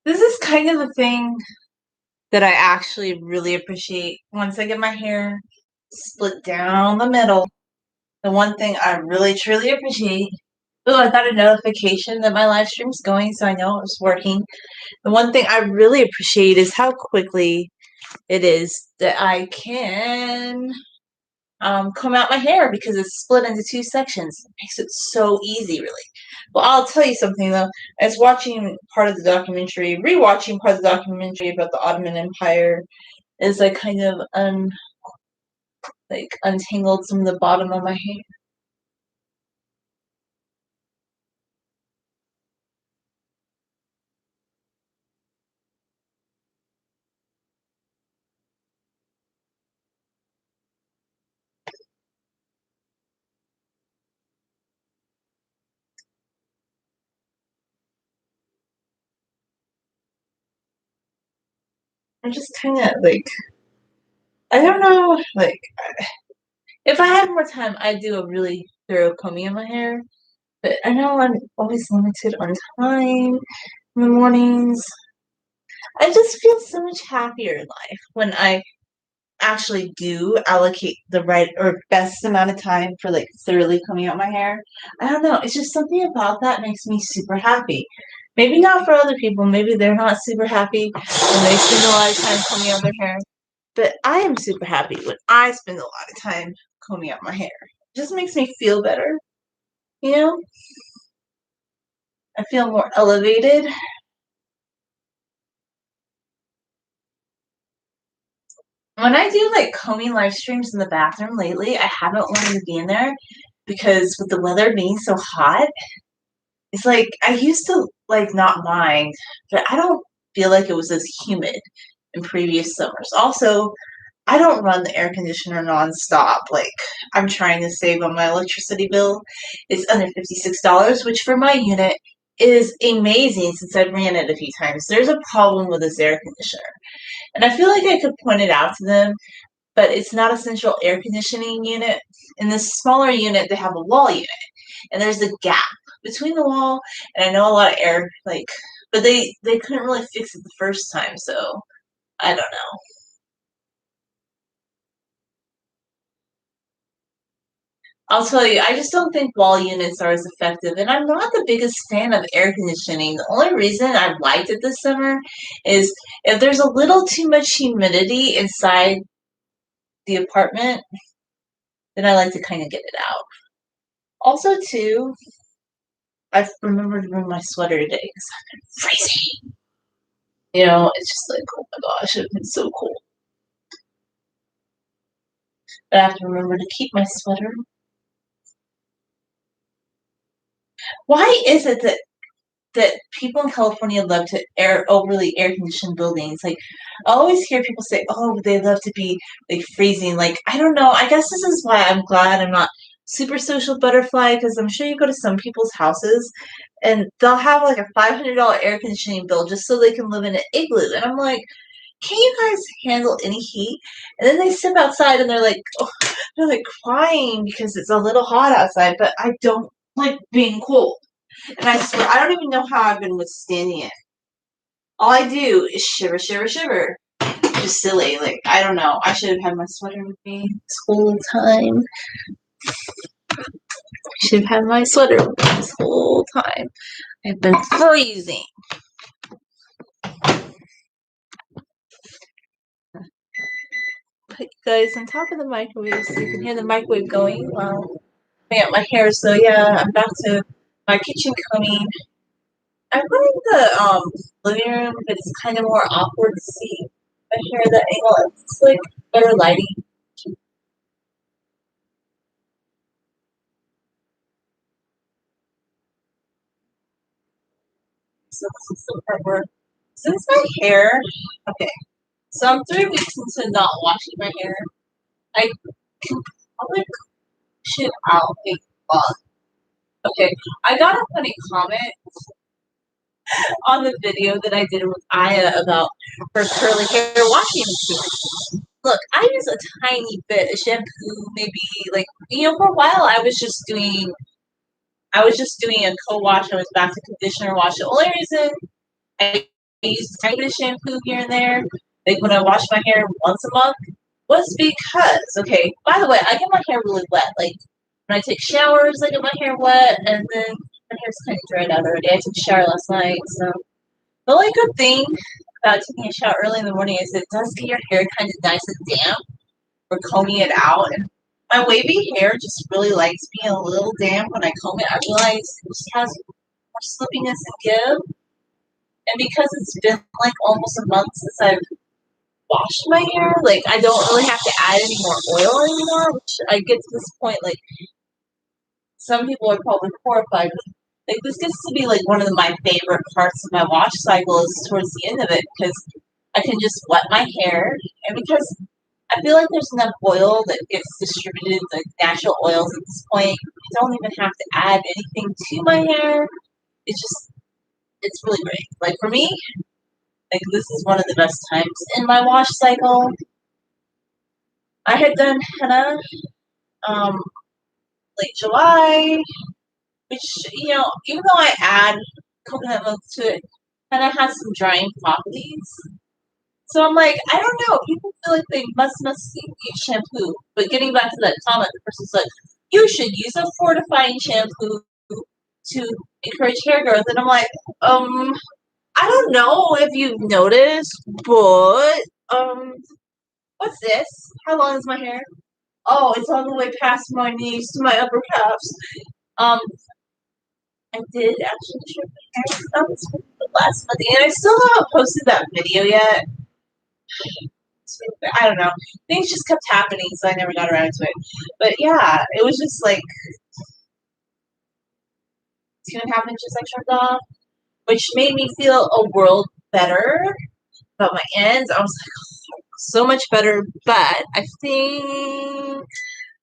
This is kind of the thing that I actually really appreciate. Once I get my hair split down the middle, the one thing I really truly appreciate. Oh, I got a notification that my live stream's going, so I know it was working. The one thing I really appreciate is how quickly it is that I can comb out my hair because it's split into two sections. It makes it so easy, really. Well, I'll tell you something though. I was watching part of the documentary, rewatching part of the documentary about the Ottoman Empire, as I kind of untangled some of the bottom of my hair. I'm just kind of I don't know, if I had more time, I'd do a really thorough combing of my hair. But I know I'm always limited on time in the mornings. I just feel so much happier in life when I actually do allocate the right or best amount of time for thoroughly combing out my hair. I don't know. It's just something about that makes me super happy. Maybe not for other people. Maybe they're not super happy when they spend a lot of time combing out their hair. But I am super happy when I spend a lot of time combing out my hair. It just makes me feel better, you know? I feel more elevated. When I do combing live streams in the bathroom lately, I haven't wanted to be in there because with the weather being so hot, it's I used to not mind, but I don't feel like it was as humid in previous summers. Also, I don't run the air conditioner nonstop. I'm trying to save on my electricity bill. It's under $56, which for my unit is amazing since I've ran it a few times. There's a problem with this air conditioner. And I feel like I could point it out to them, but it's not a central air conditioning unit. In this smaller unit, they have a wall unit, and there's a gap between the wall, and I know a lot of air, but they couldn't really fix it the first time, so I don't know. I'll tell you, I just don't think wall units are as effective, and I'm not the biggest fan of air conditioning. The only reason I liked it this summer is if there's a little too much humidity inside the apartment, then I like to kind of get it out. Also, too, I remembered to bring my sweater today because I've been freezing. It's just oh my gosh, it's been so cold. But I have to remember to keep my sweater. Why is it that people in California love to overly air conditioned buildings? I always hear people say, "Oh, they love to be freezing." I don't know. I guess this is why I'm glad I'm not super social butterfly because I'm sure you go to some people's houses and they'll have a $500 air conditioning bill just so they can live in an igloo, and I'm like, can you guys handle any heat? And then they step outside and they're crying because it's a little hot outside, but I don't like being cold. And I swear, I don't even know how I've been withstanding it. All I do is shiver, shiver, shiver. Just silly. I don't know. I should have had my sweater with me this whole time. I should have had my sweater with me this whole time. I've been freezing. Put you guys on top of the microwave so you can hear the microwave going while I out my hair. So yeah, I'm back to my kitchen combing. I'm running the living room, but it's kind of more awkward to see my hair that angle. It's better lighting. So this is the part where since my hair, okay, so I'm 3 weeks into not washing my hair. I can probably shit out a lot. Okay, I got a funny comment on the video that I did with Aya about her curly hair washing machine. Look, I use a tiny bit of shampoo, maybe for a while I was just doing a co-wash. I was back to conditioner wash. The only reason I use tiny bit of shampoo here and there, like when I wash my hair once a month, was because, okay, by the way, I get my hair really wet. Like when I take showers, I get my hair wet, and then my hair's kind of dried out already. I took a shower last night, so the only good thing about taking a shower early in the morning is it does get your hair kind of nice and damp or combing it out. And my wavy hair just really likes being a little damp when I comb it. I realize it just has more slippiness and give. And because it's been like almost a month since I've washed my hair, like I don't really have to add any more oil anymore, which I get to this point, like some people are probably horrified. Like this gets to be like one of my favorite parts of my wash cycle is towards the end of it because I can just wet my hair and because I feel like there's enough oil that gets distributed, like natural oils at this point. You don't even have to add anything to my hair. It's just, it's really great. Like for me, like this is one of the best times in my wash cycle. I had done henna um, late July, which, you know, even though I add coconut milk to it, henna has some drying properties. So I'm like, I don't know. People feel like they must use shampoo. But getting back to that comment, the person's like, you should use a fortifying shampoo to encourage hair growth. And I'm like, I don't know if you've noticed, but what's this? How long is my hair? Oh, it's all the way past my knees to my upper calves. Um, I did actually trim my hair. That was the last Monday, and I still haven't posted that video yet. I don't know. Things just kept happening, so I never got around to it. But yeah, it was just like 2.5 inches I trimmed off, which made me feel a world better about my ends. I was like, oh, so much better. But I think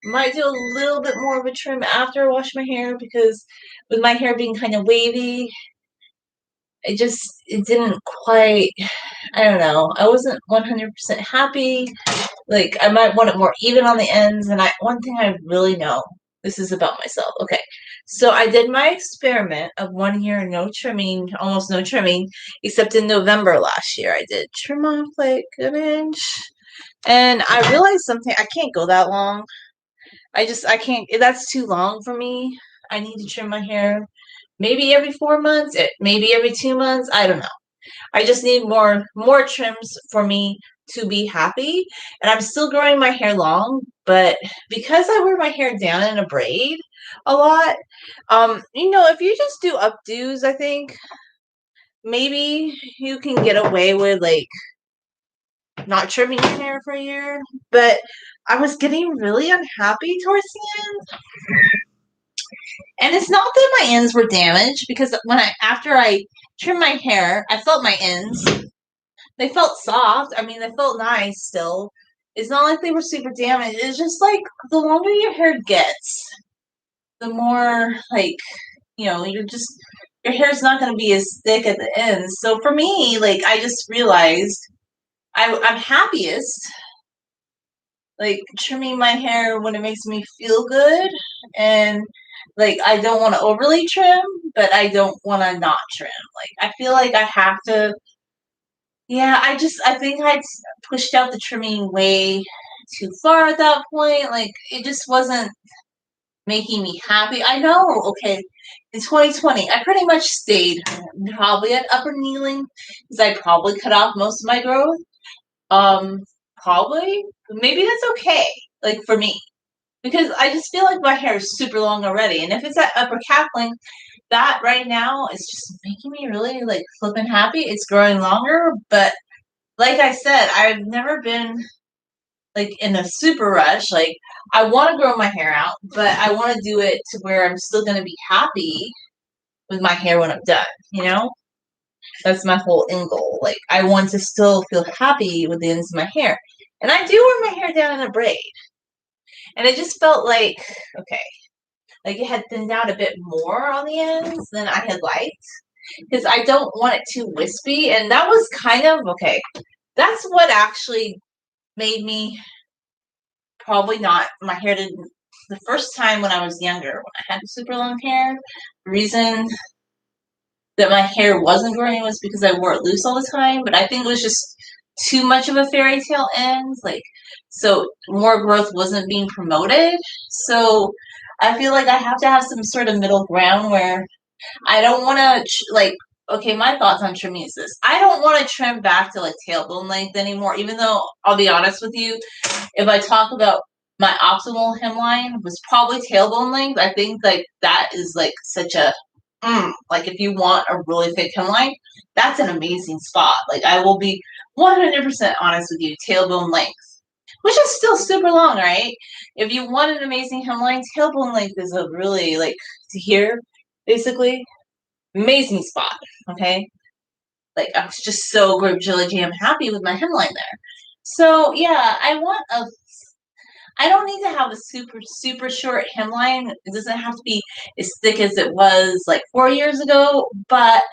might do a little bit more of a trim after I wash my hair because with my hair being kind of wavy, it didn't quite. I don't know. I wasn't 100% happy. Like I might want it more even on the ends. And one thing I really know, this is about myself. Okay. So I did my experiment of 1 year no trimming, almost no trimming, except in November last year I did trim off like an inch. And I realized something, I can't go that long. I can't, that's too long for me. I need to trim my hair maybe every 4 months, maybe every 2 months. I don't know. I just need more trims for me to be happy. And I'm still growing my hair long, but because I wear my hair down in a braid a lot, you know, if you just do updos, I think maybe you can get away with like not trimming your hair for a year. But I was getting really unhappy towards the end. And it's not that my ends were damaged because after I trimmed my hair, I felt my ends. They felt soft. I mean, they felt nice still. It's not like they were super damaged. It's just like the longer your hair gets, the more like, you know, your hair's not going to be as thick at the ends. So for me, like I just realized I'm happiest like trimming my hair when it makes me feel good, and like I don't want to overly trim, but I don't want to not trim. Like I feel like I have to. Yeah, I think I'd pushed out the trimming way too far at that point. Like it just wasn't making me happy. I know, okay, in 2020, I pretty much stayed probably at upper kneeling because I probably cut off most of my growth. Um, Probably, maybe that's okay. Like for me, because I just feel like my hair is super long already, and if it's at upper calf length, that right now is just making me really like flippin' happy. It's growing longer, but like I said, I've never been like in a super rush. Like I want to grow my hair out, but I want to do it to where I'm still going to be happy with my hair when I'm done. You know, that's my whole end goal. Like I want to still feel happy with the ends of my hair, and I do wear my hair down in a braid, and it just felt like okay, like it had thinned out a bit more on the ends than I had liked because I don't want it too wispy, and that was kind of okay. That's what actually made me probably not. My hair didn't. The first time when I was younger, when I had super long hair, the reason that my hair wasn't growing was because I wore it loose all the time, but I think it was just too much of a fairy tale end. Like, so more growth wasn't being promoted. So I feel like I have to have some sort of middle ground where I don't want to, like, okay, my thoughts on trimming is this. I don't want to trim back to like tailbone length anymore, even though I'll be honest with you, if I talk about my optimal hemline was probably tailbone length. I think like that is like such a like if you want a really thick hemline, that's an amazing spot. Like I will be 100% honest with you, tailbone length, which is still super long, right? If you want an amazing hemline, tailbone length is a really like to here, basically amazing spot. Okay, like I was just so really jam happy with my hemline there. So yeah, I don't need to have a super short hemline. It doesn't have to be as thick as it was like 4 years ago, but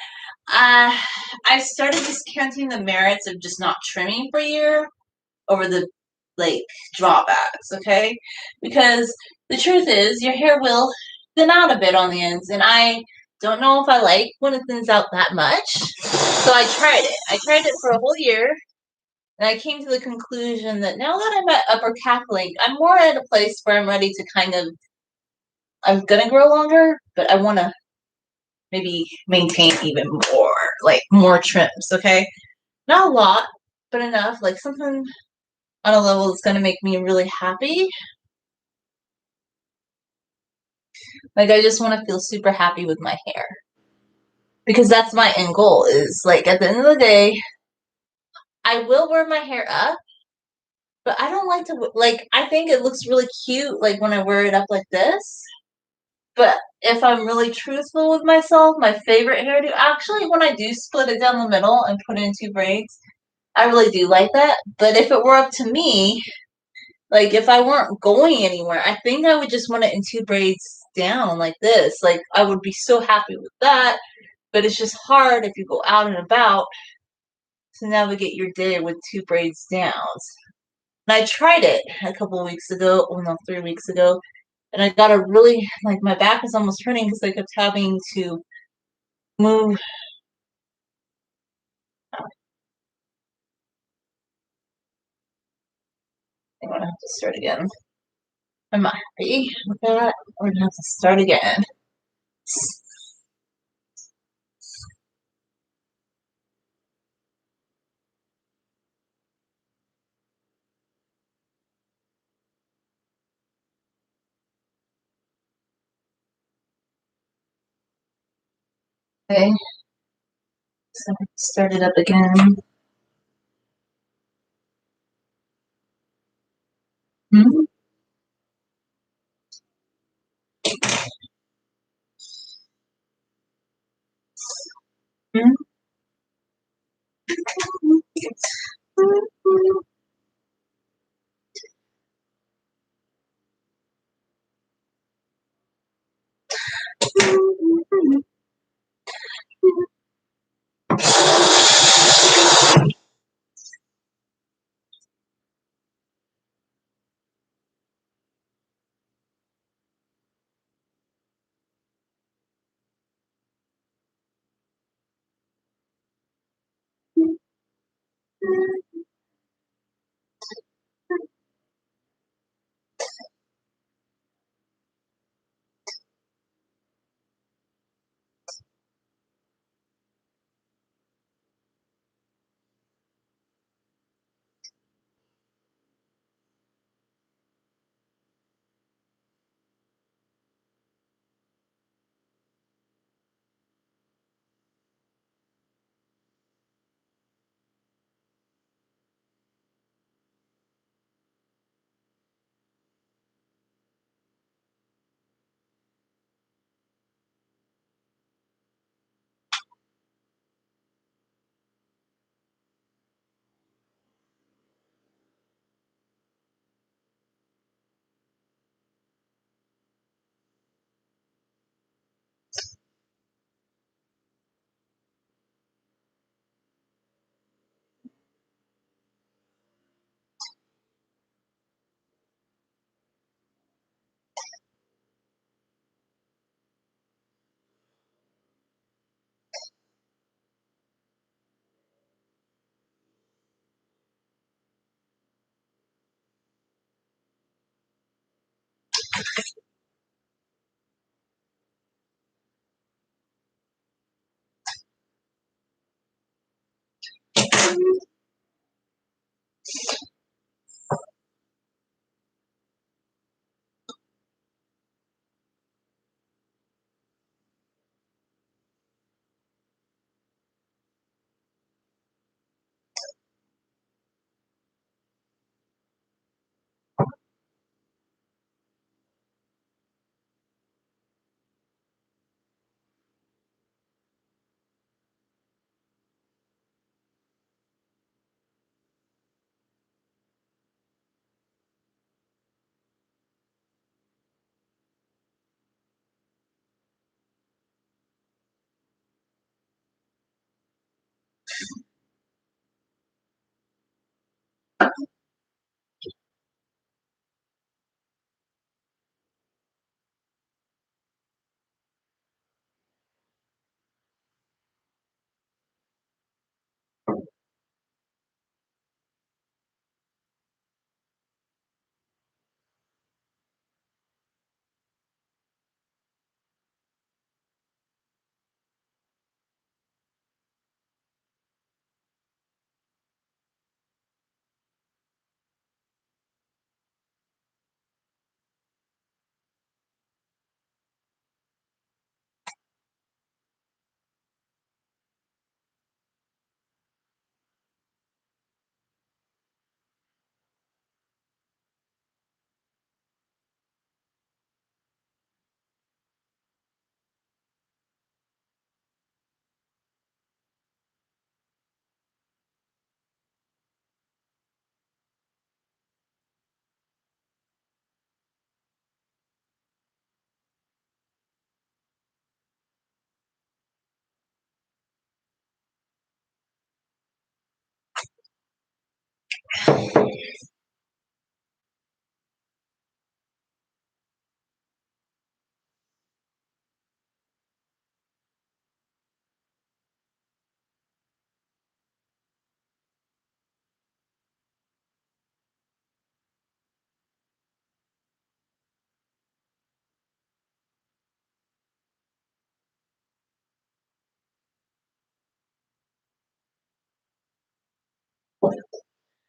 I started discounting the merits of just not trimming for a year over the like drawbacks, okay? Because the truth is your hair will thin out a bit on the ends, and I don't know if I like when it thins out that much. So I tried it. I tried it for a whole year, and I came to the conclusion that now that I'm at upper calf length, I'm more at a place where I'm ready to kind of, I'm gonna grow longer, but I want to maybe maintain even more, like more trims, okay? Not a lot, but enough, like something on a level that's gonna make me really happy. Like I just want to feel super happy with my hair. Because that's my end goal is like at the end of the day, I will wear my hair up, but I don't like to like I think it looks really cute like when I wear it up like this. But if I'm really truthful with myself, my favorite hairdo, actually, when I do split it down the middle and put it in two braids, I really do like that. But if it were up to me, like if I weren't going anywhere, I think I would just want it in two braids down like this. Like I would be so happy with that. But it's just hard if you go out and about to navigate your day with two braids down. And I tried it a couple of weeks ago, well, no, 3 weeks ago, and I got a really like my back was almost hurting because I kept having to move. I'm gonna have to start again. I'm not happy with that. We're gonna have to start again. Okay, so start it up again. Mm-hmm.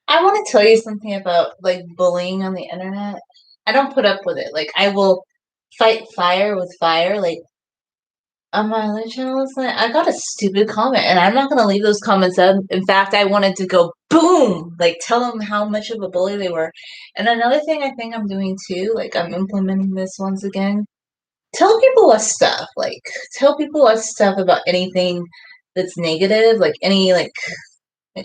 I want to tell you something about like bullying on the internet. I don't put up with it. Like I will fight fire with fire. Like on my other channel last night, I got a stupid comment, and I'm not gonna leave those comments up. In fact, I wanted to go boom, like tell them how much of a bully they were. And another thing I think I'm doing too, like I'm implementing this once again. Tell people less stuff. Like tell people less stuff about anything that's negative, like any like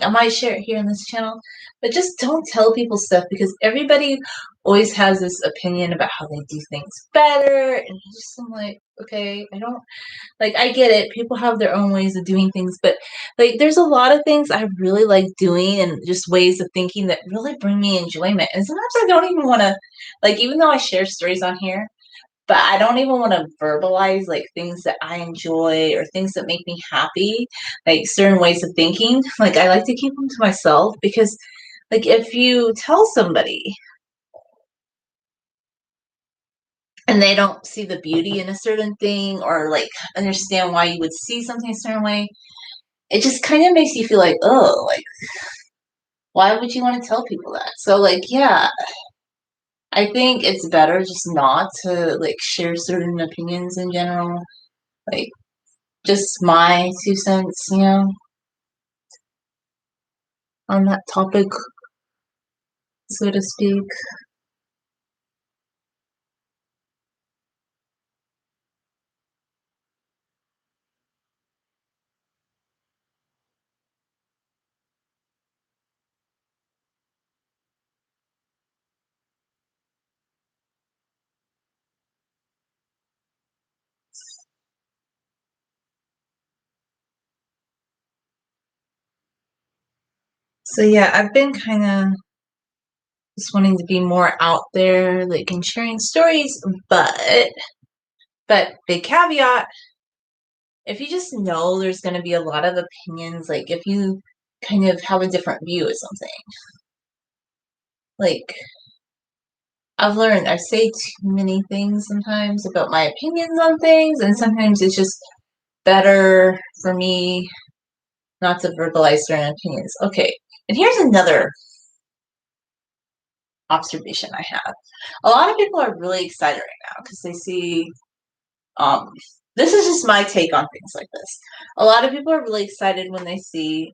I might share it here in this channel, but just don't tell people stuff because everybody always has this opinion about how they do things better. And I'm like, okay, I don't like I get it. People have their own ways of doing things, but like there's a lot of things I really like doing and just ways of thinking that really bring me enjoyment. And sometimes I don't even want to like even though I share stories on here, but I don't even want to verbalize like things that I enjoy or things that make me happy, like certain ways of thinking. Like I like to keep them to myself because like if you tell somebody and they don't see the beauty in a certain thing or like understand why you would see something a certain way, it just kind of makes you feel like, oh, like why would you want to tell people that? So like yeah, I think it's better just not to like share certain opinions in general. Like just my 2 cents, on that topic, so to speak. So yeah, I've been kind of just wanting to be more out there, like in sharing stories, but big caveat, if you just know there's going to be a lot of opinions, like if you kind of have a different view of something, like I've learned I say too many things sometimes about my opinions on things, and sometimes it's just better for me not to verbalize certain opinions. Okay, and here's another observation I have. A lot of people are really excited right now because they see, um, this is just my take on things like this. A lot of people are really excited when they see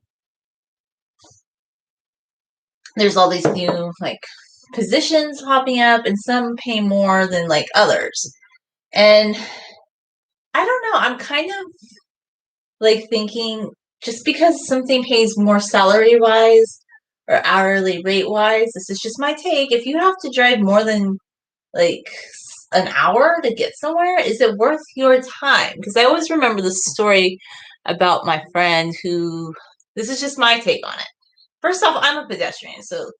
there's all these new like positions popping up and some pay more than like others. And I don't know, I'm kind of like thinking just because something pays more salary wise or hourly rate wise, this is just my take. If you have to drive more than like an hour to get somewhere, is it worth your time? Because I always remember the story about my friend who, this is just my take on it. First off, I'm a pedestrian, so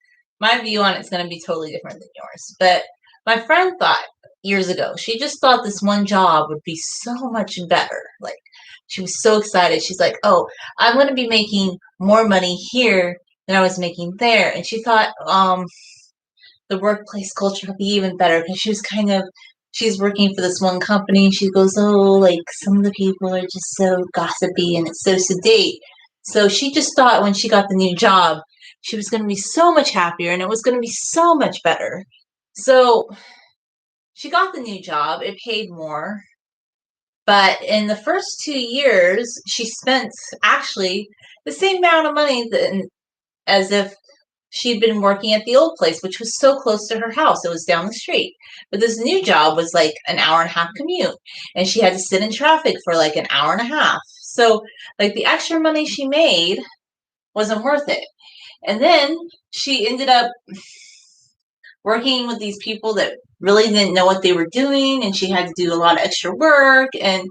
my view on it's going to be totally different than yours. But my friend thought years ago, she just thought this one job would be so much better. Like, she was so excited. She's like, oh, I'm going to be making more money here than I was making there. And she thought, the workplace culture would be even better because she was kind of, she's working for this one company. She goes, oh, like some of the people are just so gossipy and it's so sedate. So she just thought when she got the new job, she was going to be so much happier and it was going to be so much better. So she got the new job. It paid more. But in the first 2 years, she spent actually the same amount of money as if she'd been working at the old place, which was so close to her house. It was down the street. But this new job was like an hour and a half commute. And she had to sit in traffic for like an hour and a half. So, like, the extra money she made wasn't worth it. And then she ended up working with these people that really didn't know what they were doing. And she had to do a lot of extra work. And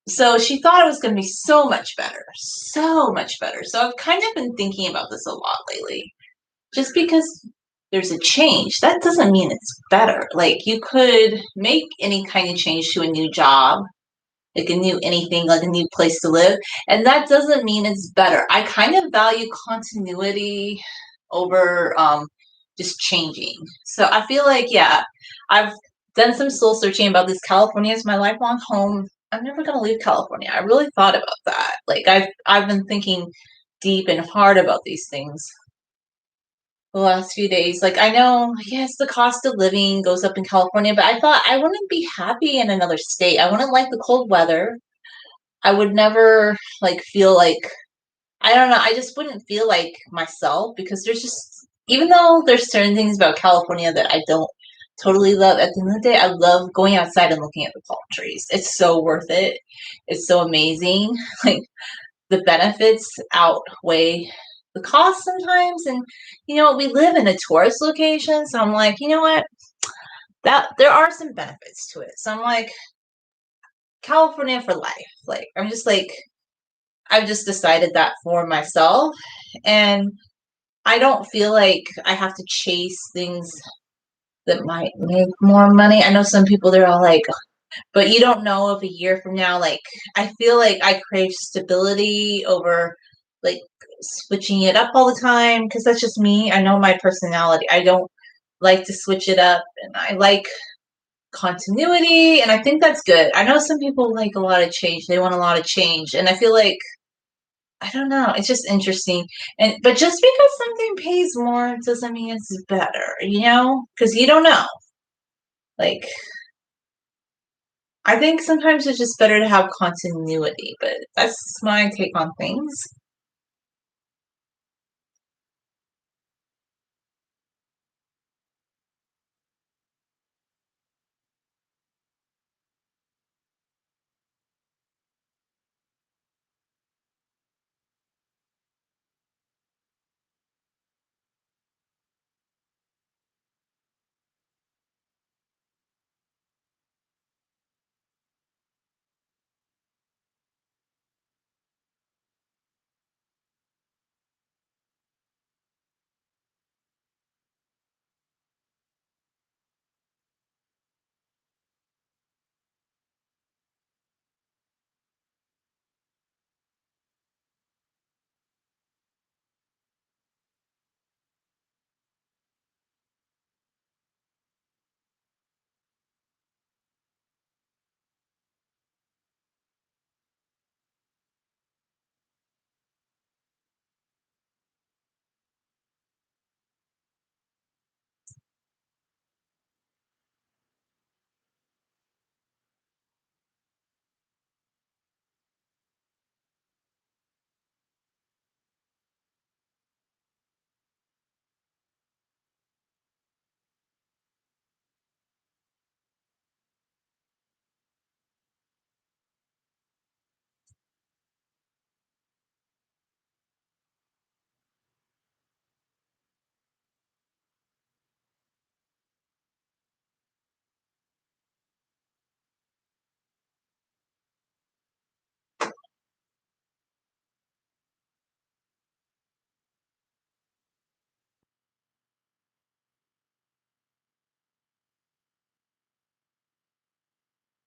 so she thought it was going to be so much better. So much better. So I've kind of been thinking about this a lot lately. Just because there's a change, that doesn't mean it's better. Like, you could make any kind of change to a new job, like a new anything, like a new place to live, and that doesn't mean it's better. I kind of value continuity over just changing. So I feel like, yeah, I've done some soul searching about this. California is my lifelong home. I'm never gonna leave California. I really thought about that. Like, I've been thinking deep and hard about these things the last few days. Like, I know, yes, the cost of living goes up in California, but I thought I wouldn't be happy in another state. I wouldn't like the cold weather. I would never like feel like, I don't know, I just wouldn't feel like myself because there's just, even though there's certain things about California that I don't totally love, at the end of the day, I love going outside and looking at the palm trees. It's so worth it. It's so amazing. Like, the benefits outweigh the cost sometimes. And you know, we live in a tourist location, so I'm like, you know what, that there are some benefits to it. So I'm like, California for life. Like, I'm just like, I've just decided that for myself, and I don't feel like I have to chase things that might make more money. I know some people, they're all like, but you don't know if a year from now, like, I feel like I crave stability over like switching it up all the time because that's just me. I know my personality. I don't like to switch it up, and I like continuity, and I think that's good. I know some people like a lot of change. They want a lot of change, and I feel like, I don't know, it's just interesting. And but just because something pays more doesn't mean it's better, you know? Because you don't know. Like, I think sometimes it's just better to have continuity, but that's my take on things.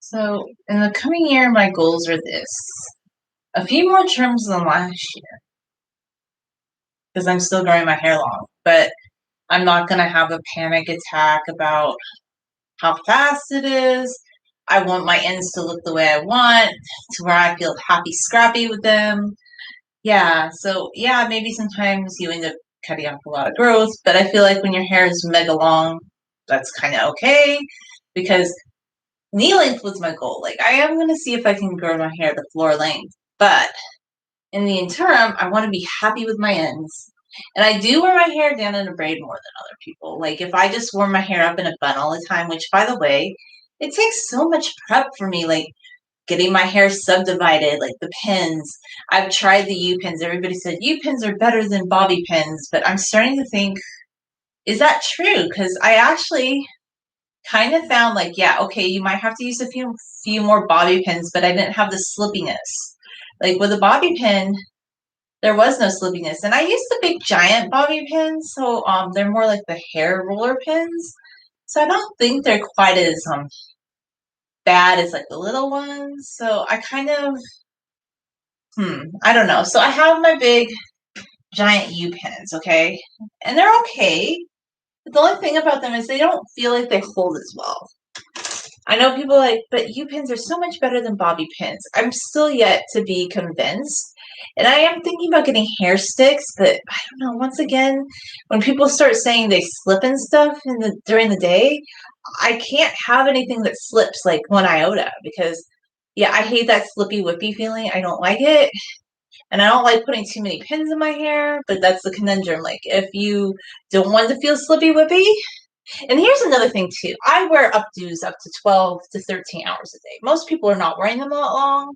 So in the coming year, my goals are this. A few more trims than last year, because I'm still growing my hair long, but I'm not going to have a panic attack about how fast it is. I want my ends to look the way I want, to where I feel happy, scrappy with them. Yeah, so yeah, maybe sometimes you end up cutting off a lot of growth, but I feel like when your hair is mega long, that's kind of okay because knee length was my goal. Like, I am going to see if I can grow my hair to floor length, but in the interim, I want to be happy with my ends. And I do wear my hair down in a braid more than other people. Like, if I just wore my hair up in a bun all the time, which, by the way, it takes so much prep for me, like getting my hair subdivided, like the pins. I've tried the U-pins. Everybody said U-pins are better than bobby pins, but I'm starting to think, is that true? Because I actually kind of found like, yeah, okay, you might have to use a few more bobby pins, but I didn't have the slippiness. Like with a bobby pin, there was no slippiness. And I used the big giant bobby pins, so they're more like the hair roller pins. So I don't think they're quite as bad as like the little ones. So I kind of I don't know. So I have my big giant U pins, okay? And they're okay. But the only thing about them is they don't feel like they hold as well. I know people like, but U-pins are so much better than bobby pins. I'm still yet to be convinced. And I am thinking about getting hair sticks, but I don't know. Once again, when people start saying they slip and stuff during the day, I can't have anything that slips like 1 iota because yeah, I hate that slippy whippy feeling. I don't like it. And I don't like putting too many pins in my hair, but that's the conundrum. Like if you don't want to feel slippy whippy, and here's another thing too. I wear updos up to 12 to 13 hours a day. Most people are not wearing them that long.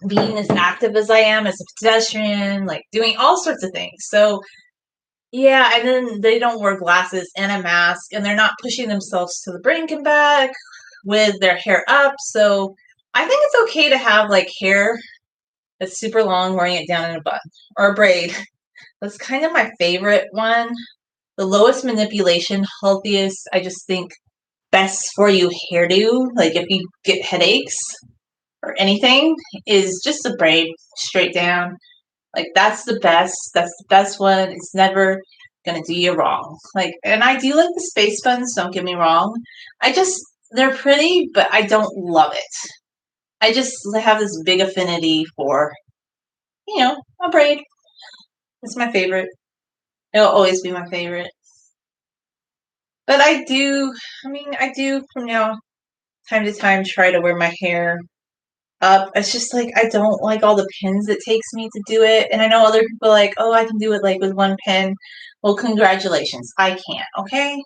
Being as active as I am as a pedestrian, like doing all sorts of things. So yeah, and then they don't wear glasses and a mask and they're not pushing themselves to the brink and back with their hair up. So I think it's okay to have like hair that's super long, wearing it down in a bun or a braid. That's kind of my favorite one. The lowest manipulation, healthiest, I just think best for you hairdo, like if you get headaches or anything, is just a braid straight down. Like that's the best. That's the best one. It's never gonna do you wrong. Like, and I do like the Spacebuns. Don't get me wrong. I just they're pretty, but I don't love it. I just have this big affinity for a braid. It's my favorite. It'll always be my favorite. But I do from now time to time try to wear my hair up. It's just like I don't like all the pins it takes me to do it. And I know other people are like, oh, I can do it like with one pin. Well, congratulations. I can't, okay?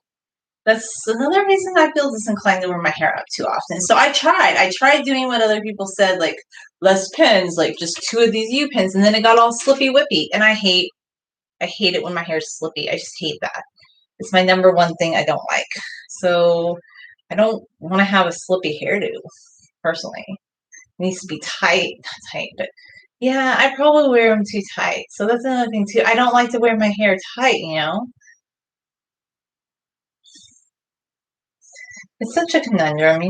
That's another reason I feel disinclined to wear my hair up too often. So I tried. I tried doing what other people said, like less pins, like just 2 of these U pins, and then it got all slippy whippy. And I hate it when my hair's slippy. I just hate that. It's my number one thing I don't like. So I don't want to have a slippy hairdo, personally. It needs to be tight, not tight, but yeah, I probably wear them too tight. So that's another thing too. I don't like to wear my hair tight. It's such a conundrum.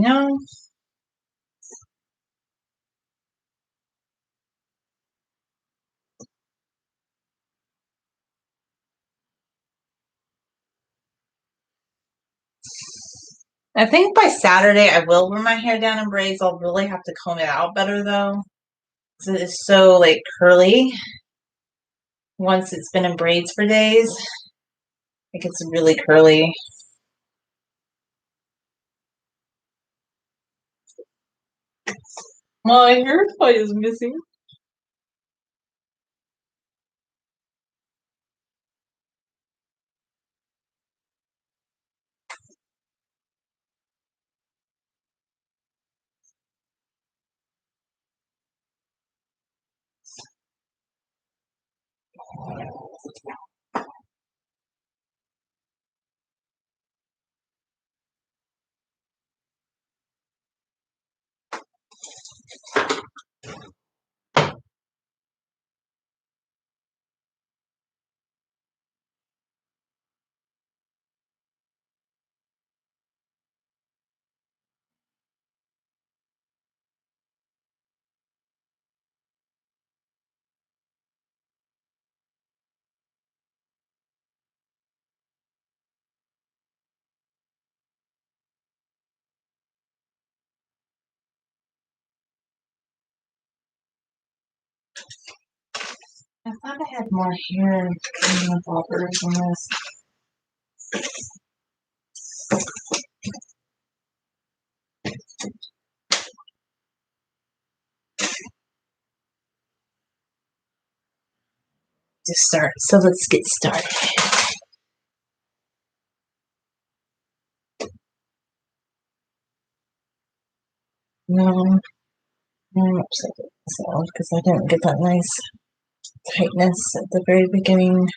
I think by Saturday I will wear my hair down in braids. I'll really have to comb it out better though. 'Cause it is so like curly once it's been in braids for days. It gets really curly. My hair tie is missing. I thought I had more hair in the bobbers than this. To start, so let's get started. No, I'm upset with myself because I didn't get that nice tightness at the very beginning.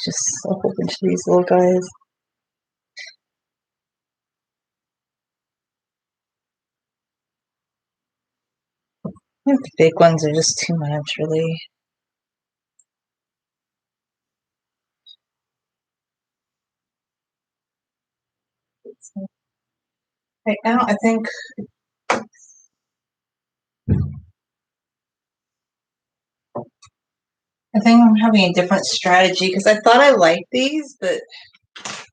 Just a whole bunch of these little guys. The big ones are just too much, really. Right now, I think I'm having a different strategy because I thought I liked these, but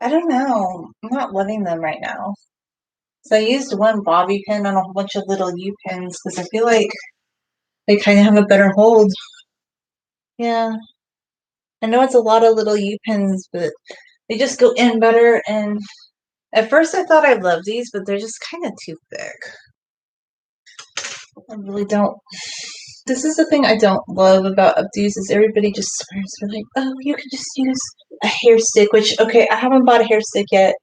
I don't know. I'm not loving them right now. So I used one bobby pin on a whole bunch of little U pins because I feel like they kind of have a better hold. Yeah. I know it's a lot of little U pins, but they just go in better. And at first I thought I loved these, but they're just kind of too thick. I really don't. This is the thing I don't love about updos is everybody just swears. They're like, oh, you can just use a hair stick, which, okay, I haven't bought a hair stick yet,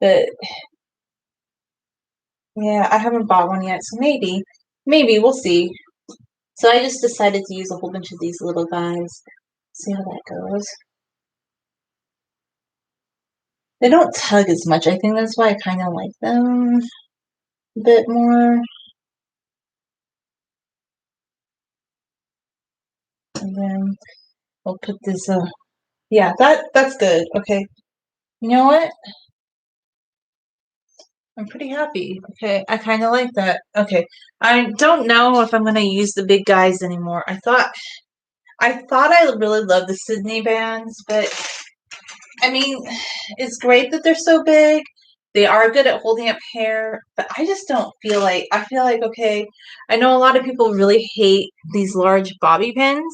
but yeah, I haven't bought one yet, so maybe, we'll see. So I just decided to use a whole bunch of these little guys. See how that goes. They don't tug as much. I think that's why I kind of like them a bit more. And then we'll put this, yeah, that's good. Okay. You know what? I'm pretty happy. Okay, I kind of like that. Okay, I don't know if I'm going to use the big guys anymore. I thought I really love the Sydney bands, but I mean, it's great that they're so big. They are good at holding up hair, but I just don't feel like, I feel like, okay, I know a lot of people really hate these large bobby pins,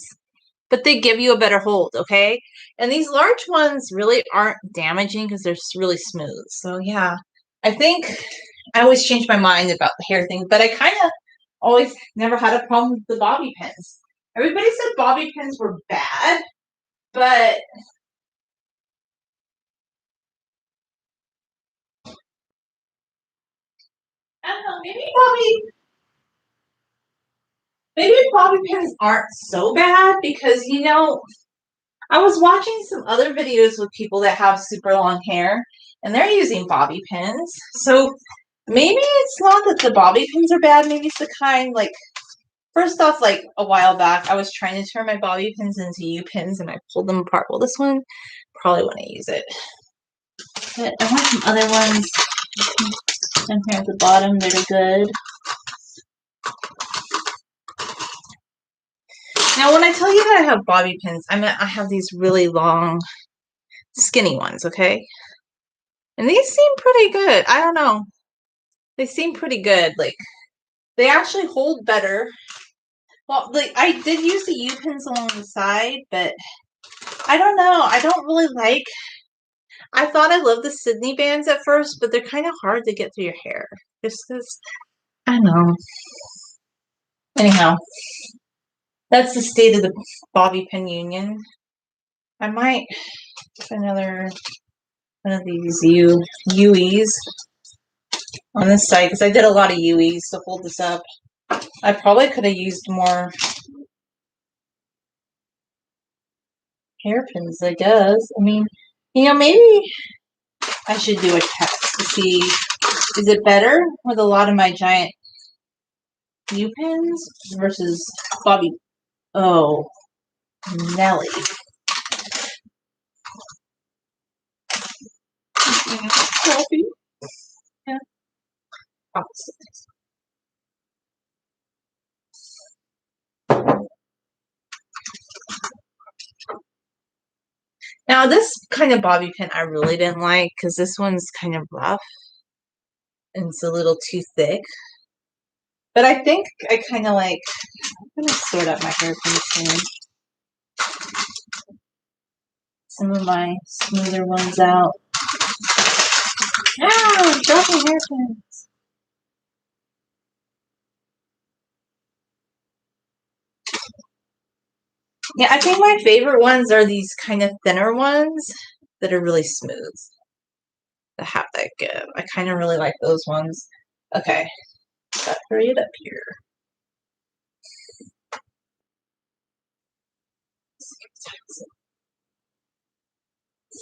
but they give you a better hold, okay? And these large ones really aren't damaging because they're really smooth. So yeah, I think I always change my mind about the hair thing, but I kind of always never had a problem with the bobby pins. Everybody said bobby pins were bad, but I don't know, maybe bobby pins aren't so bad because I was watching some other videos with people that have super long hair and they're using bobby pins. So maybe it's not that the bobby pins are bad, maybe it's the kind like first off, like a while back, I was trying to turn my bobby pins into U pins and I pulled them apart. Well, this one probably want to use it. But I want some other ones down here at the bottom that are good. Now, when I tell you that I have bobby pins, I mean I have these really long, skinny ones, okay? And these seem pretty good. I don't know. They seem pretty good. Like, they actually hold better. Well, like, I did use the U-pins along the side, but I don't know. I don't really like... I thought I loved the Sydney bands at first, but they're kind of hard to get through your hair. Just because, I don't know. Anyhow, that's the state of the bobby pin union. I might put another one of these UEs on this side, because I did a lot of UEs to hold this up. I probably could have used more hairpins, I guess. I mean, you know, maybe I should do a test to see, is it better with a lot of my giant U-pins versus bobby? Oh, Nelly. Coffee. Yeah. Opposite. Now, this kind of bobby pin I really didn't like, because this one's kind of rough and it's a little too thick. But I think I kind of like... I'm going to sort out my hairpins soon. Some of my smoother ones out. Ah, dropping hairpins. Yeah, I think my favorite ones are these kind of thinner ones that are really smooth. That have that give. I kind of really like those ones. Okay, gotta hurry it up here.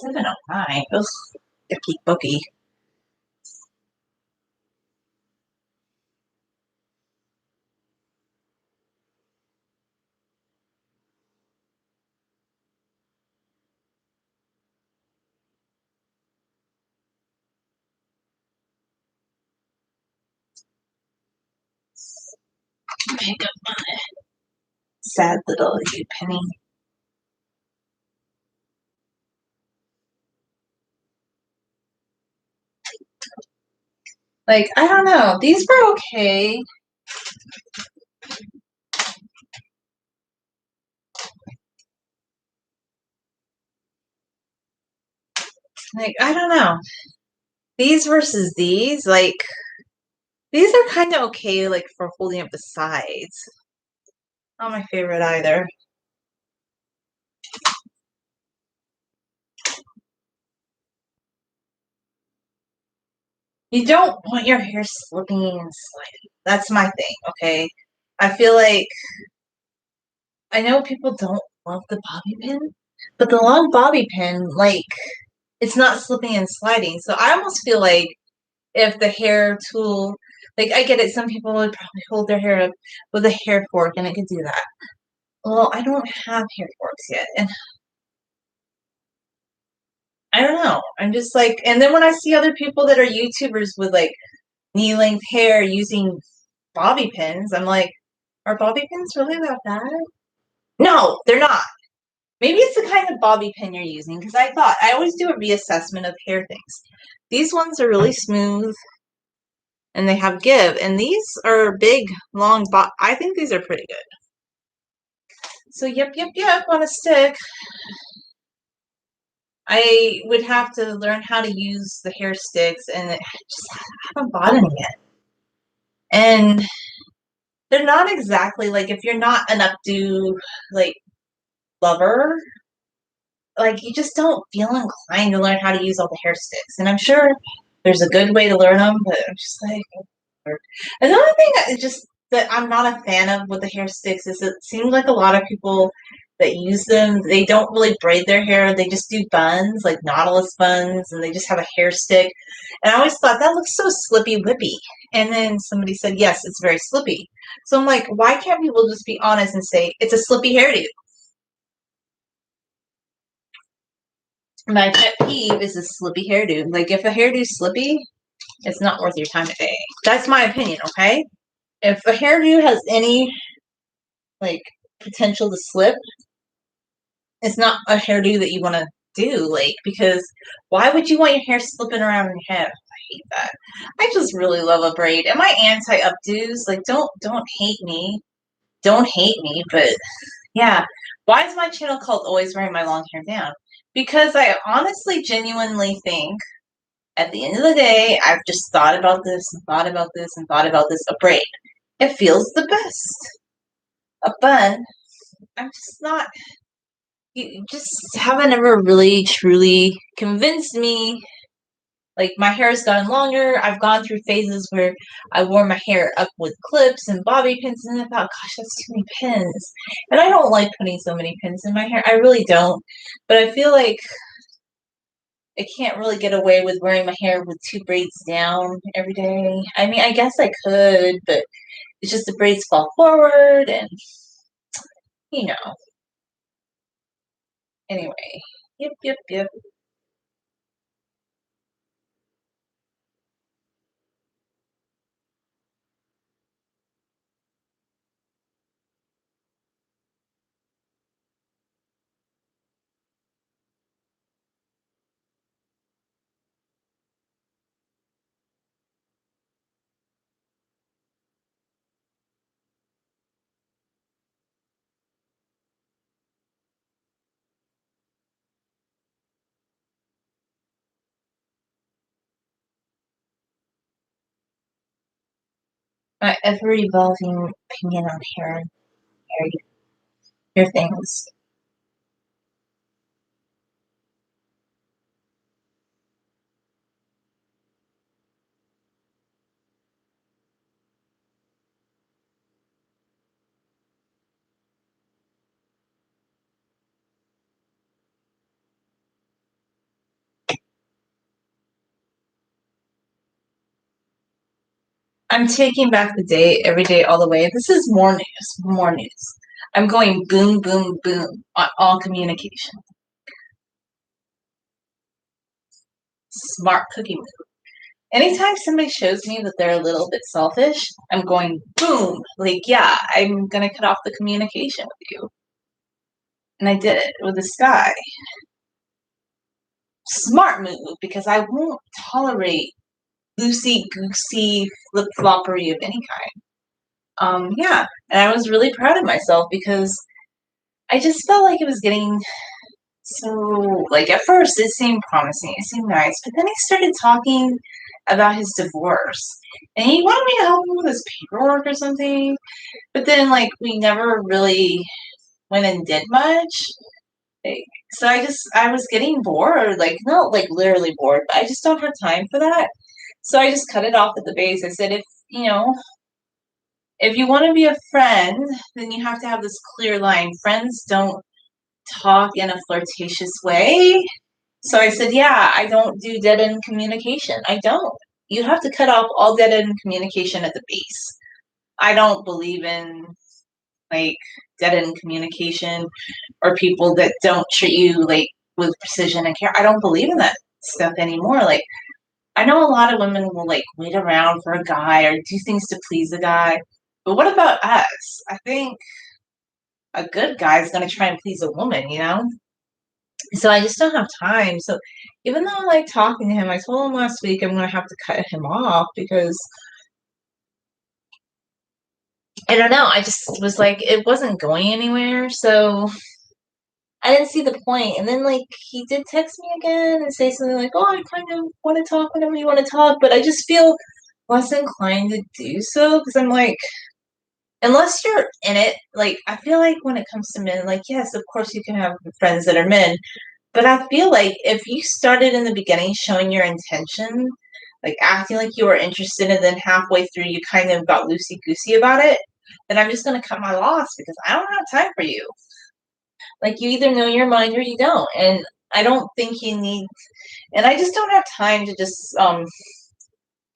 7:09. Ugh, yucky bookie. Pick up my sad little penny. Like, I don't know. These were okay. Like, I don't know. These versus these, like, these are kind of okay, like, for holding up the sides. Not my favorite either. You don't want your hair slipping and sliding. That's my thing, okay? I feel like... I know people don't love the bobby pin, but the long bobby pin, like, it's not slipping and sliding. So I almost feel like if the hair tool... Like, I get it, some people would probably hold their hair up with a hair fork, and it could do that. Well, I don't have hair forks yet, and I don't know. I'm just like... And then when I see other people that are YouTubers with, like, knee-length hair using bobby pins, I'm like, are bobby pins really that bad? No, they're not. Maybe it's the kind of bobby pin you're using, because I always do a reassessment of hair things. These ones are really smooth, and they have give, and these are big, long, I think these are pretty good. So, yep, on a stick. I would have to learn how to use the hair sticks, and I just haven't bought any yet. And they're not exactly, like, if you're not an updo, like, lover, like, you just don't feel inclined to learn how to use all the hair sticks. And I'm sure there's a good way to learn them, but I'm just like... Another thing that I'm not a fan of with the hair sticks is it seems like a lot of people that use them, they don't really braid their hair. They just do buns, like Nautilus buns, and they just have a hair stick. And I always thought, that looks so slippy whippy. And then somebody said, yes, it's very slippy. So I'm like, why can't people just be honest and say, it's a slippy hairdo? My pet peeve is a slippy hairdo. Like, if a hairdo's slippy, it's not worth your time of day. That's my opinion, okay? If a hairdo has any, like, potential to slip. It's not a hairdo that you want to do, like, because why would you want your hair slipping around in your head? I hate that. I just really love a braid. Am I anti updos? Like, don't hate me. Don't hate me, but yeah. Why is my channel called Always Wearing My Long Hair Down? Because I honestly, genuinely think at the end of the day, I've just thought about this and thought about this and thought about this. A braid. It feels the best. A bun. I'm just not. You just haven't ever really truly convinced me. Like, my hair has gotten longer. I've gone through phases where I wore my hair up with clips and bobby pins, and I thought, gosh, that's too many pins. And I don't like putting so many pins in my hair. I really don't. But I feel like I can't really get away with wearing my hair with two braids down every day. I mean, I guess I could, but it's just the braids fall forward, and you know. Anyway, yep. My ever evolving opinion on hair things. I'm taking back the day every day all the way. This is more news, more news. I'm going boom, boom, boom on all communication. Smart cookie move. Anytime somebody shows me that they're a little bit selfish, I'm going boom. Like, yeah, I'm gonna cut off the communication with you. And I did it with this guy. Smart move, because I won't tolerate loosey goosey flip floppery of any kind. Yeah, and I was really proud of myself because I just felt like it was getting so, like, at first it seemed promising, it seemed nice, but then he started talking about his divorce, and he wanted me to help him with his paperwork or something, but then, like, we never really went and did much. Like, so I was getting bored, like, not like literally bored, but I just don't have time for that. So I just cut it off at the base. I said, if you want to be a friend, then you have to have this clear line. Friends don't talk in a flirtatious way. So I said, yeah, I don't do dead end communication. I don't. You have to cut off all dead end communication at the base. I don't believe in, like, dead end communication or people that don't treat you, like, with precision and care. I don't believe in that stuff anymore. Like, I know a lot of women will, like, wait around for a guy or do things to please a guy. But what about us? I think a good guy is going to try and please a woman, you know? So I just don't have time. So even though I like talking to him, I told him last week I'm going to have to cut him off because I don't know. I just was like, it wasn't going anywhere. So I didn't see the point. And then, like, he did text me again and say something like, oh, I kind of want to talk whenever you want to talk. But I just feel less inclined to do so because I'm like, unless you're in it, like, I feel like when it comes to men, like, yes, of course you can have friends that are men, but I feel like if you started in the beginning showing your intention, like acting like you were interested, and then halfway through you kind of got loosey goosey about it, then I'm just going to cut my loss because I don't have time for you. Like, you either know your mind or you don't. And I don't think you need, and I just don't have time to just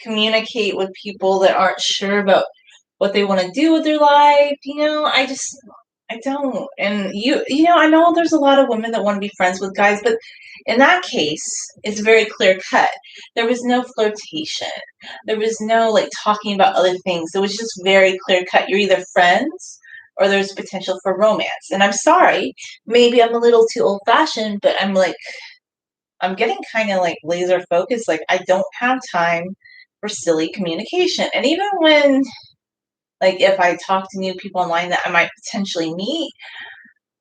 communicate with people that aren't sure about what they want to do with their life. I don't. And I know there's a lot of women that want to be friends with guys, but in that case, it's very clear cut. There was no flirtation. There was no, like, talking about other things. It was just very clear cut. You're either friends or there's potential for romance. And I'm sorry, maybe I'm a little too old fashioned, but I'm getting kind of like laser focused. Like, I don't have time for silly communication. And even when, like, if I talk to new people online that I might potentially meet,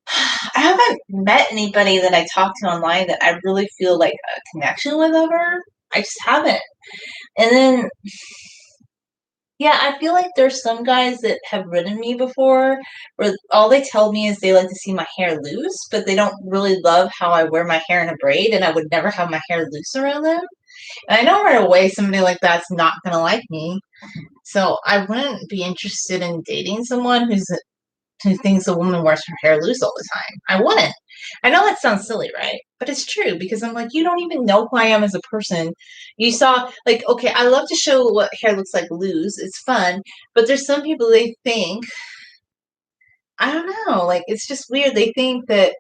I haven't met anybody that I talk to online that I really feel like a connection with ever. I just haven't. And then, yeah, I feel like there's some guys that have written me before where all they tell me is they like to see my hair loose, but they don't really love how I wear my hair in a braid, and I would never have my hair loose around them. And I know right away somebody like that's not going to like me. So I wouldn't be interested in dating someone who thinks a woman wears her hair loose all the time. I wouldn't. I know that sounds silly, right? But it's true because I'm like, you don't even know who I am as a person. You saw, like, okay, I love to show what hair looks like loose. It's fun. But there's some people they think, I don't know, like, it's just weird. They think that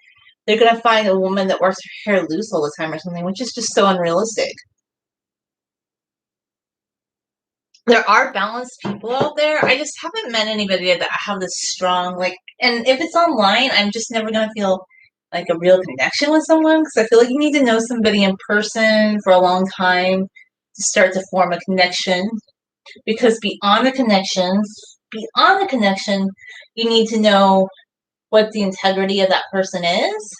they're going to find a woman that wears her hair loose all the time or something, which is just so unrealistic. There are balanced people out there. I just haven't met anybody that have this strong, like, and if it's online, I'm just never going to feel like a real connection with someone because I feel like you need to know somebody in person for a long time to start to form a connection. Because beyond the connection, you need to know what the integrity of that person is,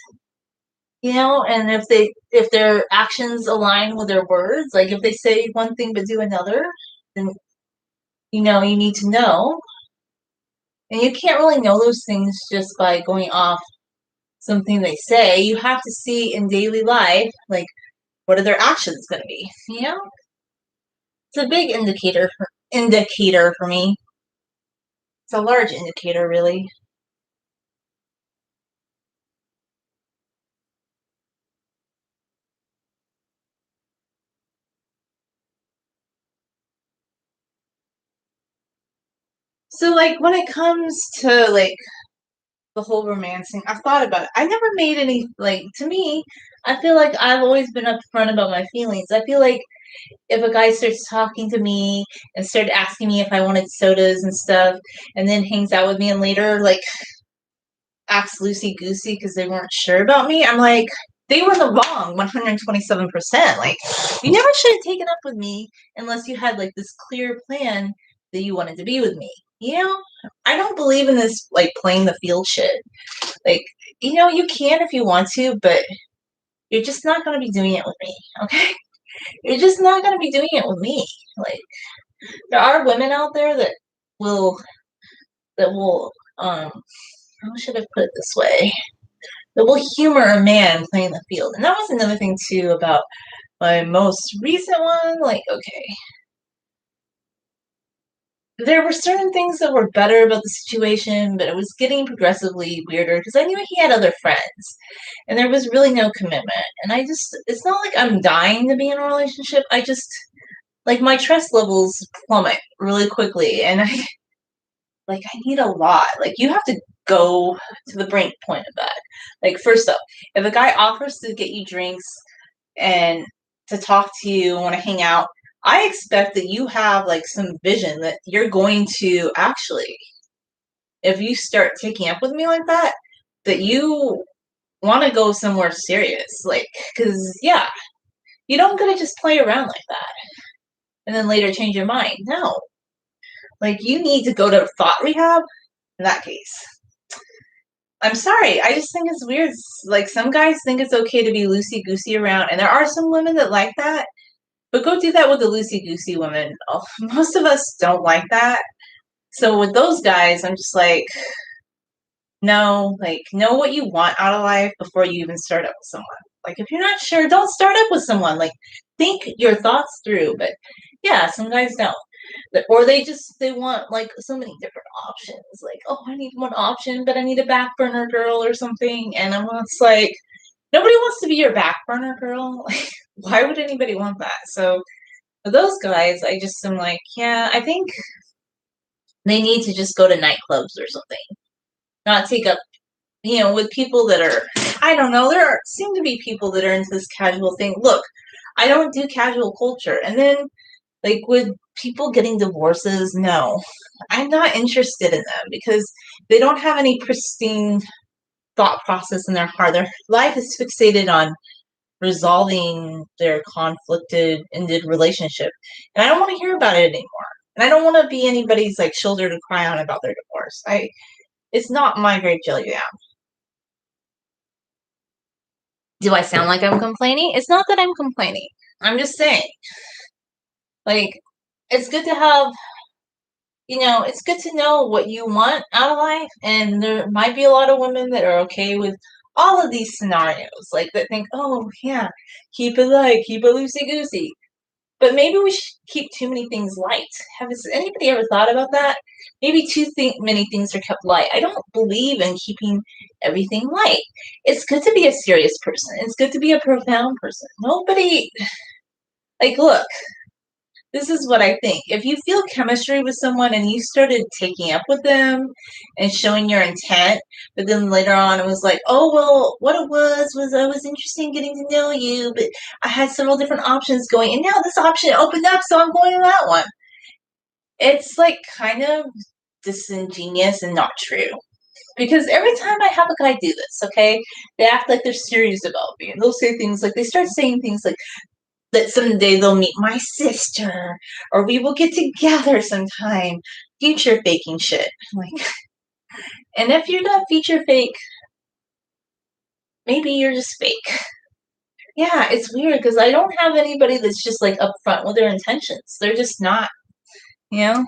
and if their actions align with their words, like if they say one thing but do another, then you need to know. And you can't really know those things just by going off something they say. You have to see in daily life, like, what are their actions going to be? It's a big indicator for me. It's a large indicator, really. So, like, when it comes to like the whole romance thing, I've thought about it. I never made any, like, to me, I feel like I've always been upfront about my feelings. I feel like if a guy starts talking to me and started asking me if I wanted sodas and stuff, and then hangs out with me and later like acts loosey goosey because they weren't sure about me, I'm like, they were in the wrong 127%. Like, you never should have taken up with me unless you had like this clear plan that you wanted to be with me. I don't believe in this like playing the field shit. Like, you can if you want to, but you're just not going to be doing it with me, okay? You're just not going to be doing it with me. Like, there are women out there will that will how should I put it this way? That will humor a man playing the field. And that was another thing too about my most recent one. Like, okay, there were certain things that were better about the situation, but it was getting progressively weirder because I knew he had other friends and there was really no commitment. And it's not like I'm dying to be in a relationship. I just, like, my trust levels plummet really quickly. And I need a lot. Like, you have to go to the brink point of that. Like, first up, if a guy offers to get you drinks and to talk to you, want to hang out, I expect that you have like some vision that you're going to actually, if you start taking up with me like that you want to go somewhere serious. Like, because, yeah, you don't get to just play around like that and then later change your mind. No. Like, you need to go to thought rehab in that case. I'm sorry. I just think it's weird. Like, some guys think it's okay to be loosey goosey around, and there are some women that like that. But go do that with the loosey goosey women. Oh, most of us don't like that. So with those guys, I'm just like, no, like, know what you want out of life before you even start up with someone. Like, if you're not sure, don't start up with someone. Like, think your thoughts through. But yeah, some guys don't. Or they want like so many different options. Like, oh, I need one option, but I need a back burner girl or something. And I'm just like, nobody wants to be your back burner girl. Like, why would anybody want that? So for those guys, I just am like, yeah, I think they need to just go to nightclubs or something. Not take up, with people that are, I don't know, seem to be people that are into this casual thing. Look, I don't do casual culture. And then, like, with people getting divorces, no. I'm not interested in them because they don't have any pristine thought process in their heart. Their life is fixated on resolving their conflicted ended relationship. And I don't want to hear about it anymore. And I don't want to be anybody's like shoulder to cry on about their divorce. It's not my great jelly jam. Do I sound like I'm complaining? It's not that I'm complaining. I'm just saying. Like, it's good to have, it's good to know what you want out of life. And there might be a lot of women that are okay with all of these scenarios. Like, that think, oh, yeah, keep it light, keep it loosey-goosey. But maybe we should keep too many things light. Has anybody ever thought about that? Maybe many things are kept light. I don't believe in keeping everything light. It's good to be a serious person. It's good to be a profound person. Nobody, like, look, this is what I think. If you feel chemistry with someone and you started taking up with them and showing your intent, but then later on it was like, oh, well, what it was I was interested in getting to know you, but I had several different options going, and now this option opened up, so I'm going to that one. It's like kind of disingenuous and not true. Because every time I have a guy do this, okay, they act like they're serious about me. And they'll say things like, they start saying things like, that someday they'll meet my sister, or we will get together sometime. Future faking shit. Like, and if you're not future fake, maybe you're just fake. Yeah, it's weird because I don't have anybody that's just like upfront with their intentions. They're just not, you know?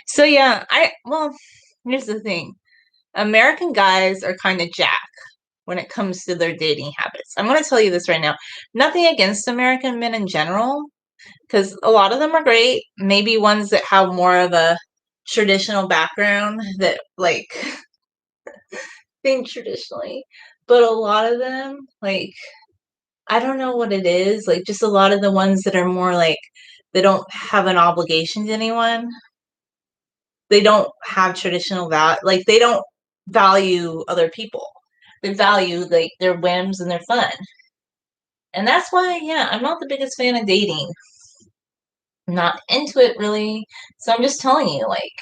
So yeah, well, here's the thing. American guys are kind of jack when it comes to their dating habits. I'm going to tell you this right now. Nothing against American men in general, because a lot of them are great. Maybe ones that have more of a traditional background that like think traditionally, but a lot of them, like, I don't know what it is, like just a lot of the ones that are more like they don't have an obligation to anyone. They don't have traditional like they don't value other people. They value like their whims and their fun. And that's why, yeah, I'm not the biggest fan of dating. I'm not into it really. So I'm just telling you, like,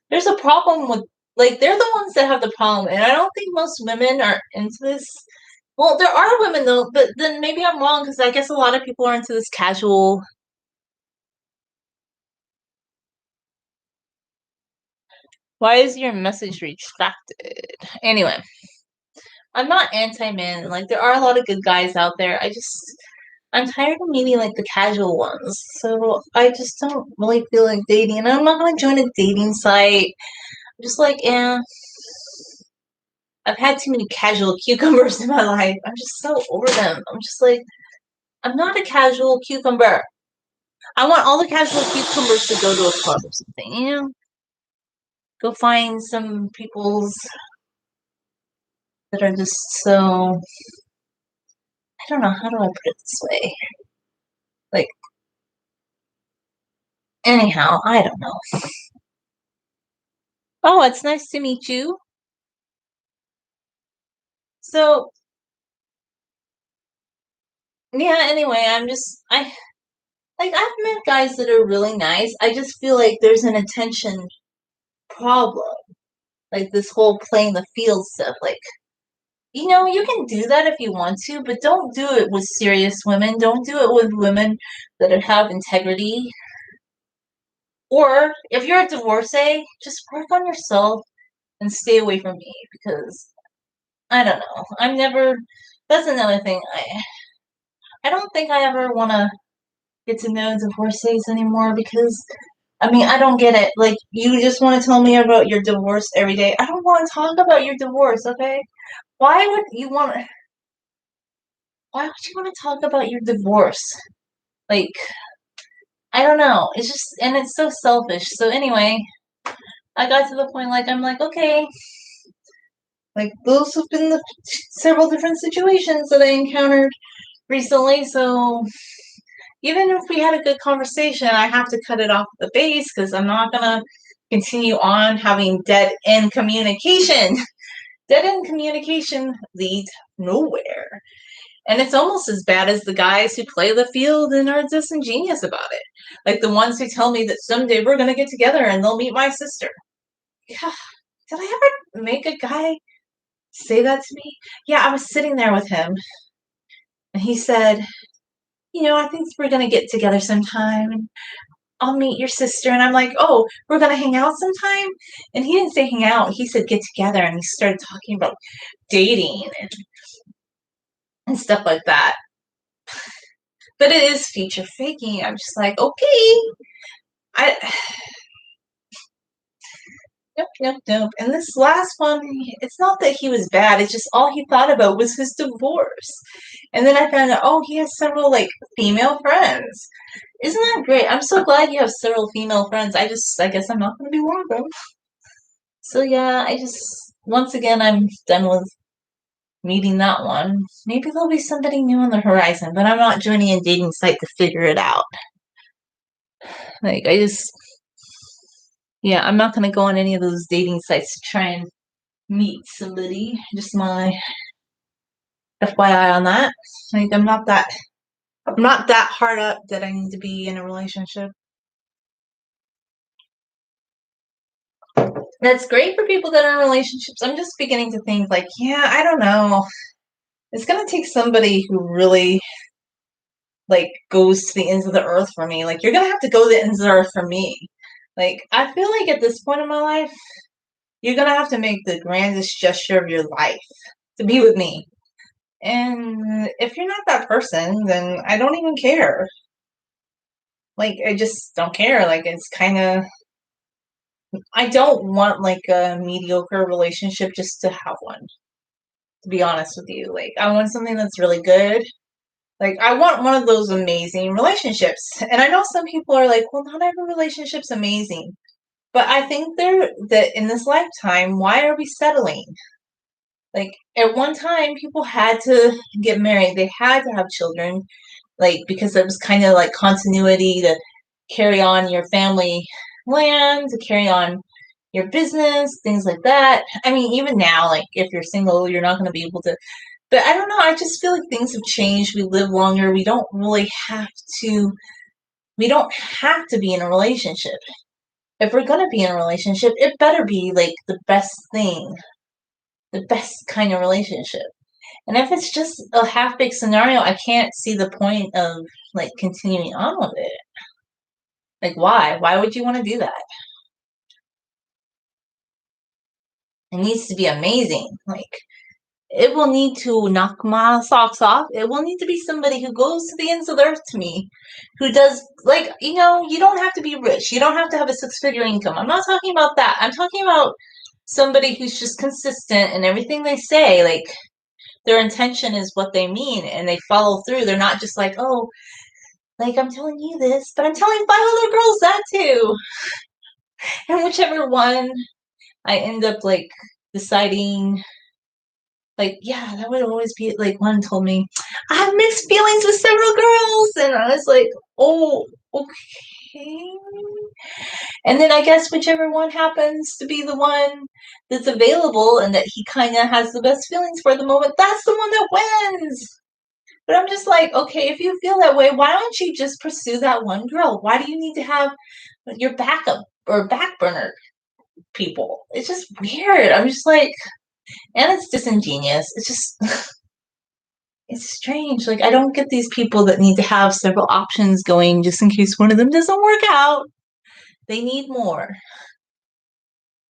there's a problem with, like, they're the ones that have the problem. And I don't think most women are into this. Well, there are women though, but then maybe I'm wrong because I guess a lot of people are into this casual. Why is your message retracted? Anyway, I'm not anti-men. Like, there are a lot of good guys out there. I'm tired of meeting like the casual ones. So I just don't really feel like dating. And I'm not gonna join a dating site. I'm just like, yeah. I've had too many casual cucumbers in my life. I'm just so over them. I'm just like, I'm not a casual cucumber. I want all the casual cucumbers to go to a club or something, Go find some peoples that are just so, I don't know, how do I put it this way? Like, anyhow, I don't know. Oh, it's nice to meet you. So, yeah, anyway, I've met guys that are really nice. I just feel like there's an attention problem. Like this whole playing the field stuff. Like, you can do that if you want to, but don't do it with serious women. Don't do it with women that have integrity. Or if you're a divorcee, just work on yourself and stay away from me because I don't know. That's another thing. I don't think I ever want to get to know divorcees anymore because I mean, I don't get it. Like, you just want to tell me about your divorce every day. I don't want to talk about your divorce, okay? Why would you want why would you want to talk about your divorce? Like, I don't know. It's just, and it's so selfish. So anyway, I got to the point like I'm like, okay, like those have been the several different situations that I encountered recently. So even if we had a good conversation, I have to cut it off at the base because I'm not gonna continue on having dead end communication. Dead end communication leads nowhere. And it's almost as bad as the guys who play the field and are disingenuous about it. Like the ones who tell me that someday we're going to get together and they'll meet my sister. Yeah. Did I ever make a guy say that to me? Yeah, I was sitting there with him and he said, I think we're going to get together sometime. And I'll meet your sister. And I'm like, oh, we're going to hang out sometime? And he didn't say hang out. He said get together. And he started talking about dating and stuff like that. But it is feature faking. I'm just like, okay. Nope. And this last one, it's not that he was bad. It's just all he thought about was his divorce. And then I found out, oh, he has several, female friends. Isn't that great? I'm so glad you have several female friends. I guess I'm not going to be one of them. So yeah, once again, I'm done with meeting that one. Maybe there'll be somebody new on the horizon, but I'm not joining a dating site to figure it out. Yeah, I'm not going to go on any of those dating sites to try and meet somebody. Just my FYI on that. I'm not that hard up that I need to be in a relationship. That's great for people that are in relationships. I'm just beginning to think I don't know. It's gonna take somebody who really goes to the ends of the earth for me. You're gonna have to go to the ends of the earth for me. I feel like at this point in my life, you're gonna have to make the grandest gesture of your life to be with me. And if you're not that person, then I don't even care. I just don't care. It's kind of, I don't want a mediocre relationship just to have one, to be honest with you. I want something that's really good. I want one of those amazing relationships. And I know some people are like, well, not every relationship's amazing. But I think that in this lifetime, why are we settling? At one time, people had to get married. They had to have children, because it was kind of continuity to carry on your family land, to carry on your business, things like that. I mean, even now, if you're single, you're not going to be able to. But I don't know. I just feel like things have changed. We live longer. We don't really have to. We don't have to be in a relationship. If we're going to be in a relationship, it better be the best thing, the best kind of relationship. And if it's just a half-baked scenario, I can't see the point of continuing on with it. Why? Why would you want to do that? It needs to be amazing. It will need to knock my socks off. It will need to be somebody who goes to the ends of the earth to me, who does, you don't have to be rich. You don't have to have a six-figure income. I'm not talking about that. I'm talking about somebody who's just consistent in everything they say. Their intention is what they mean, and they follow through. They're not just oh, I'm telling you this, but I'm telling 5 other girls that too. And whichever one I end up deciding, yeah, that would always be one told me, I have mixed feelings with several girls. And I was like, oh, okay. And then I guess whichever one happens to be the one that's available and that he kind of has the best feelings for the moment, that's the one that wins. But I'm just okay, if you feel that way, why don't you just pursue that one girl? Why do you need to have your backup or back burner people? It's just weird. I'm just and it's disingenuous. It's just, it's strange. I don't get these people that need to have several options going just in case one of them doesn't work out. They need more.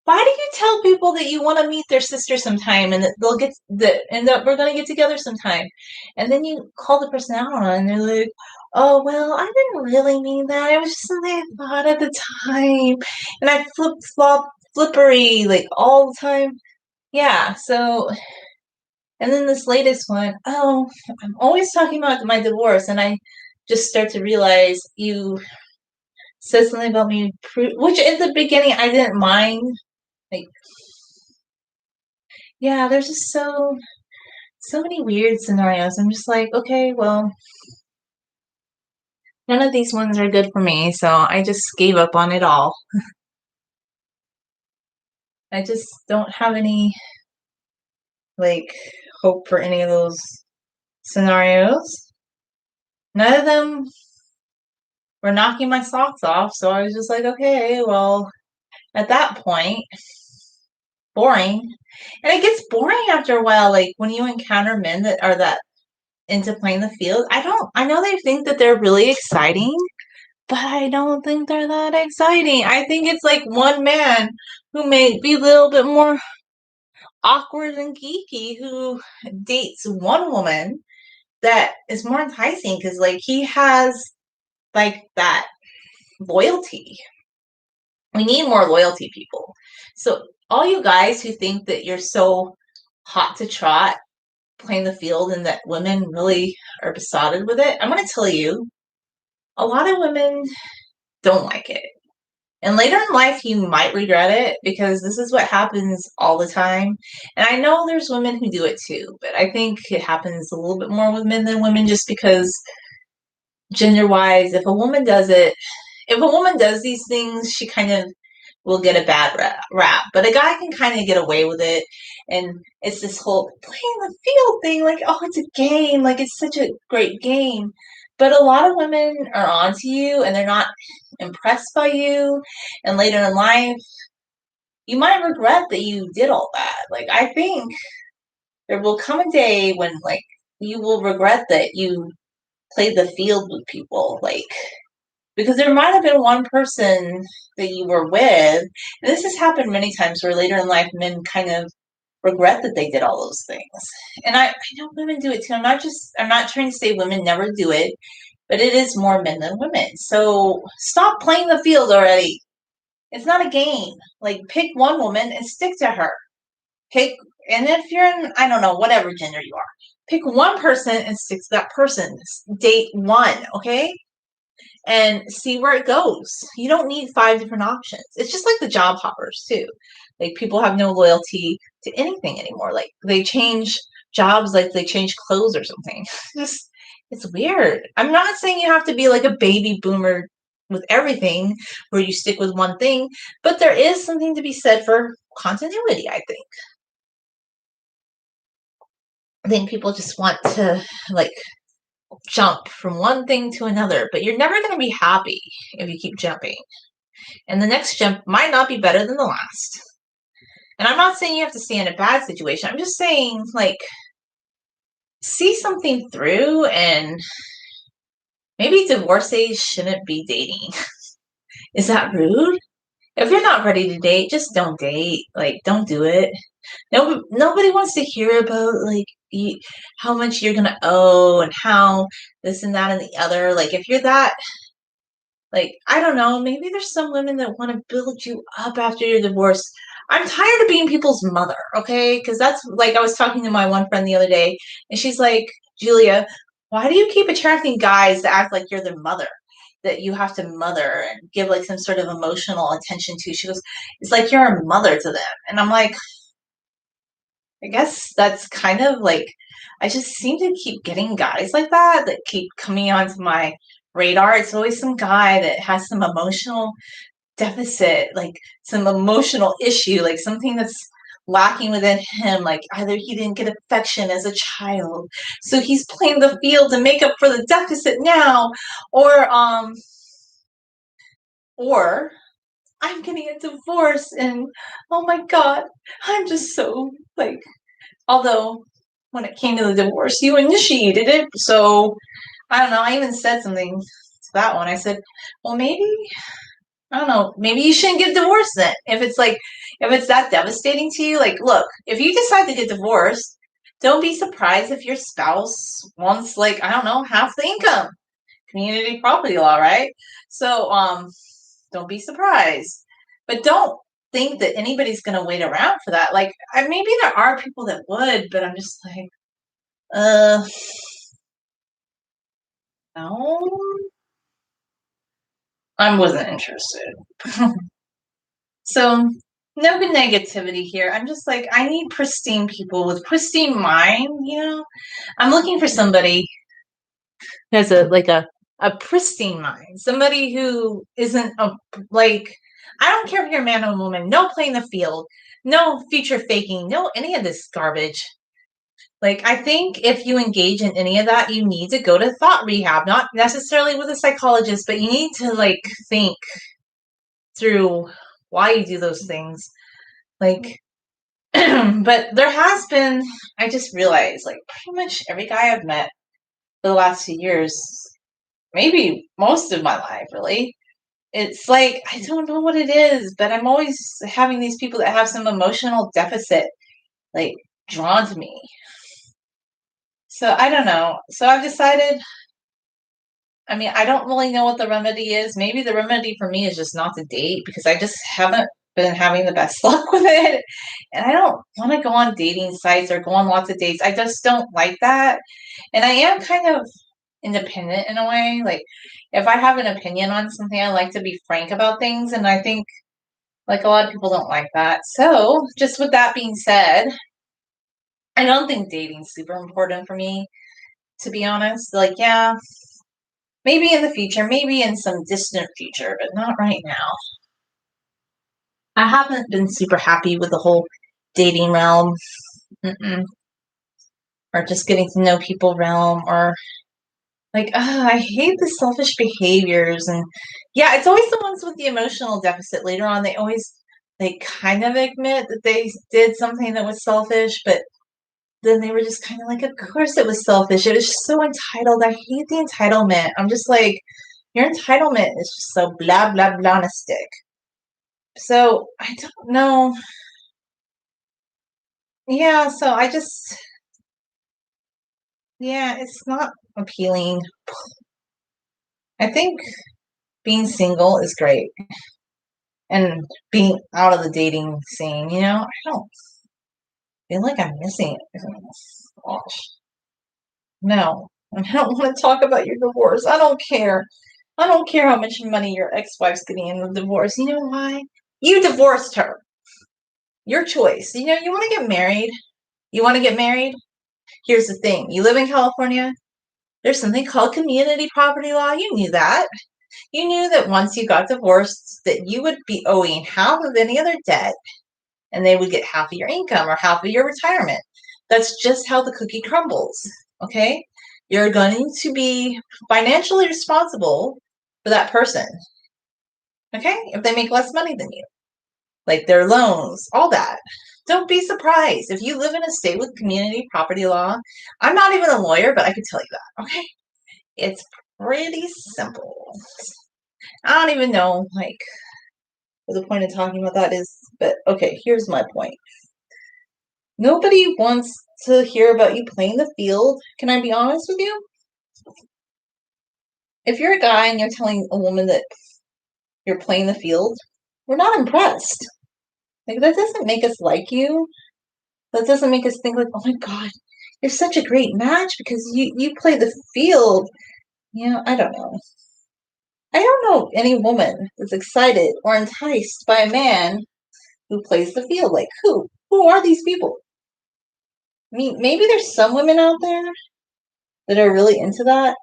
Why do you tell people that you want to meet their sister sometime and that we're going to get together sometime? And then you call the person out on it and they're like, oh, well, I didn't really mean that. It was just something I thought at the time. And I flippery all the time. Yeah, so, and then this latest one, oh, I'm always talking about my divorce, and I just start to realize you said something about me, which in the beginning I didn't mind. Yeah, there's just so many weird scenarios. I'm just okay, well, none of these ones are good for me, so I just gave up on it all. I just don't have any hope for any of those scenarios. None of them were knocking my socks off. So I was just like, okay, well, at that point, boring. And it gets boring after a while. Like when you encounter men that are that into playing the field, I know they think that they're really exciting, but I don't think they're that exciting. I think it's like one man who may be a little bit more awkward and geeky who dates one woman that is more enticing because like he has like that loyalty. We need more loyalty people. So all you guys who think that you're so hot to trot playing the field and that women really are besotted with it, I'm going to tell you, a lot of women don't like it. And later in life, you might regret it because this is what happens all the time. And I know there's women who do it too, but I think it happens a little bit more with men than women just because gender wise, if a woman does it, if a woman does these things, she kind of will get a bad rap. But a guy can kind of get away with it. And it's this whole playing the field thing, like, oh, it's a game, like it's such a great game. But a lot of women are onto you and they're not impressed by you. And later in life, you might regret that you did all that. Like, I think there will come a day when, like, you will regret that you played the field with people. Like, because there might have been one person that you were with, and this has happened many times where later in life men kind of regret that they did all those things. And I know women do it too. I'm not trying to say women never do it, but it is more men than women. So stop playing the field already. It's not a game. Like pick one woman and stick to her. Pick and if you're in, I don't know, whatever gender you are, pick one person and stick to that person. Date one, okay? And see where it goes. You don't need 5 different options. It's just like the job hoppers too. Like people have no loyalty to anything anymore. Like they change jobs like they change clothes or something. Just it's weird. I'm not saying you have to be like a baby boomer with everything where you stick with one thing, but there is something to be said for continuity, I think. I think people just want to like jump from one thing to another, but you're never going to be happy if you keep jumping. And the next jump might not be better than the last. And I'm not saying you have to stay in a bad situation. I'm just saying, like, see something through and maybe divorcees shouldn't be dating. Is that rude? If you're not ready to date, just don't date. Like, don't do it. Nobody wants to hear about, like, how much you're going to owe and how this and that and the other. Like, if you're that like, I don't know, maybe there's some women that want to build you up after your divorce. I'm tired of being people's mother, okay? Because that's like, I was talking to my one friend the other day, and she's like, Julia, why do you keep attracting guys that act like you're their mother? That you have to mother and give like some sort of emotional attention to? She goes, it's like you're a mother to them. And I'm like, I guess that's kind of like, I just seem to keep getting guys like that keep coming onto my radar. It's always some guy that has some emotional deficit, like some emotional issue, like something that's lacking within him. Like either he didn't get affection as a child, so he's playing the field to make up for the deficit now, or or I'm getting a divorce and oh my god, I'm just so like although when it came to the divorce, you initiated it. So I don't know. I even said something to that one. I said, well, maybe, I don't know, maybe you shouldn't get divorced then. If it's like, if it's that devastating to you, like, look, if you decide to get divorced, don't be surprised if your spouse wants, like, I don't know, half the income. Community property law, right? So, don't be surprised. But don't think that anybody's going to wait around for that. Like, maybe there are people that would, but I'm just like, no, I wasn't interested. So, no good negativity here. I'm just like, I need pristine people with pristine mind. I'm looking for somebody who has a pristine mind, somebody who isn't like, I don't care if you're a man or a woman, no playing the field, no future faking, no any of this garbage. Like, I think if you engage in any of that, you need to go to thought rehab, not necessarily with a psychologist, but you need to like think through why you do those things. Like, but there has been, I just realized, like, pretty much every guy I've met for the last 2 years, maybe most of my life, really, it's like, I don't know what it is, but I'm always having these people that have some emotional deficit, like, drawn to me. So I don't know. So I've decided, I mean, I don't really know what the remedy is. Maybe the remedy for me is just not to date because I just haven't been having the best luck with it. And I don't want to go on dating sites or go on lots of dates. I just don't like that. And I am kind of independent in a way. Like, if I have an opinion on something, I like to be frank about things. And I think, like, a lot of people don't like that. So, just with that being said, I don't think dating's super important for me, to be honest. Like, yeah, maybe in the future, maybe in some distant future, but not right now. I haven't been super happy with the whole dating realm. Mm-mm. Or just getting to know people realm, or like, I hate the selfish behaviors. And yeah, it's always the ones with the emotional deficit. Later on, they always, they kind of admit that they did something that was selfish, but then they were just kind of like, of course it was selfish. It was just so entitled. I hate the entitlement. I'm just like, your entitlement is just so blah, blah, blah, stick. So I don't know. Yeah, so I just, yeah, it's not appealing. I think being single is great and being out of the dating scene, I don't feel like I'm missing it. Gosh, no, I don't want to talk about your divorce. I don't care. I don't care how much money your ex-wife's getting in the divorce. You know why? You divorced her. Your choice. You want to get married. You want to get married? Here's the thing. You live in California. There's something called community property law. You knew that. You knew that once you got divorced, that you would be owing half of any other debt and they would get half of your income or half of your retirement. That's just how the cookie crumbles. Okay? You're going to be financially responsible for that person. Okay? If they make less money than you, like their loans, all that. Don't be surprised if you live in a state with community property law. I'm not even a lawyer, but I could tell you that. Okay? It's pretty simple. I don't even know, like, what the point of talking about that is, but okay, here's my point. Nobody wants to hear about you playing the field. Can I be honest with you? If you're a guy and you're telling a woman that you're playing the field, we're not impressed. Like, that doesn't make us like you. That doesn't make us think like, oh my God, you're such a great match because you play the field. I don't know. I don't know any woman that's excited or enticed by a man who plays the field. Like, who? Who are these people? I mean, maybe there's some women out there that are really into that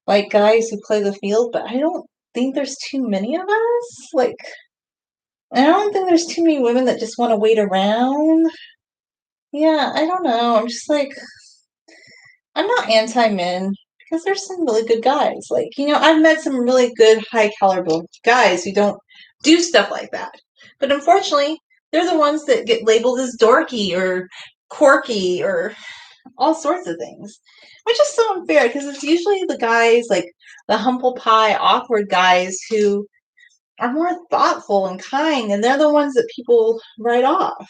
like guys who play the field, but I don't think there's too many of us. Like, I don't think there's too many women that just want to wait around. Yeah, I don't know. I'm just like, I'm not anti-men because there's some really good guys. Like, I've met some really good high caliber guys who don't do stuff like that. But unfortunately, they're the ones that get labeled as dorky or quirky or all sorts of things, which is so unfair because it's usually the guys, like the humble pie, awkward guys who are more thoughtful and kind, and they're the ones that people write off.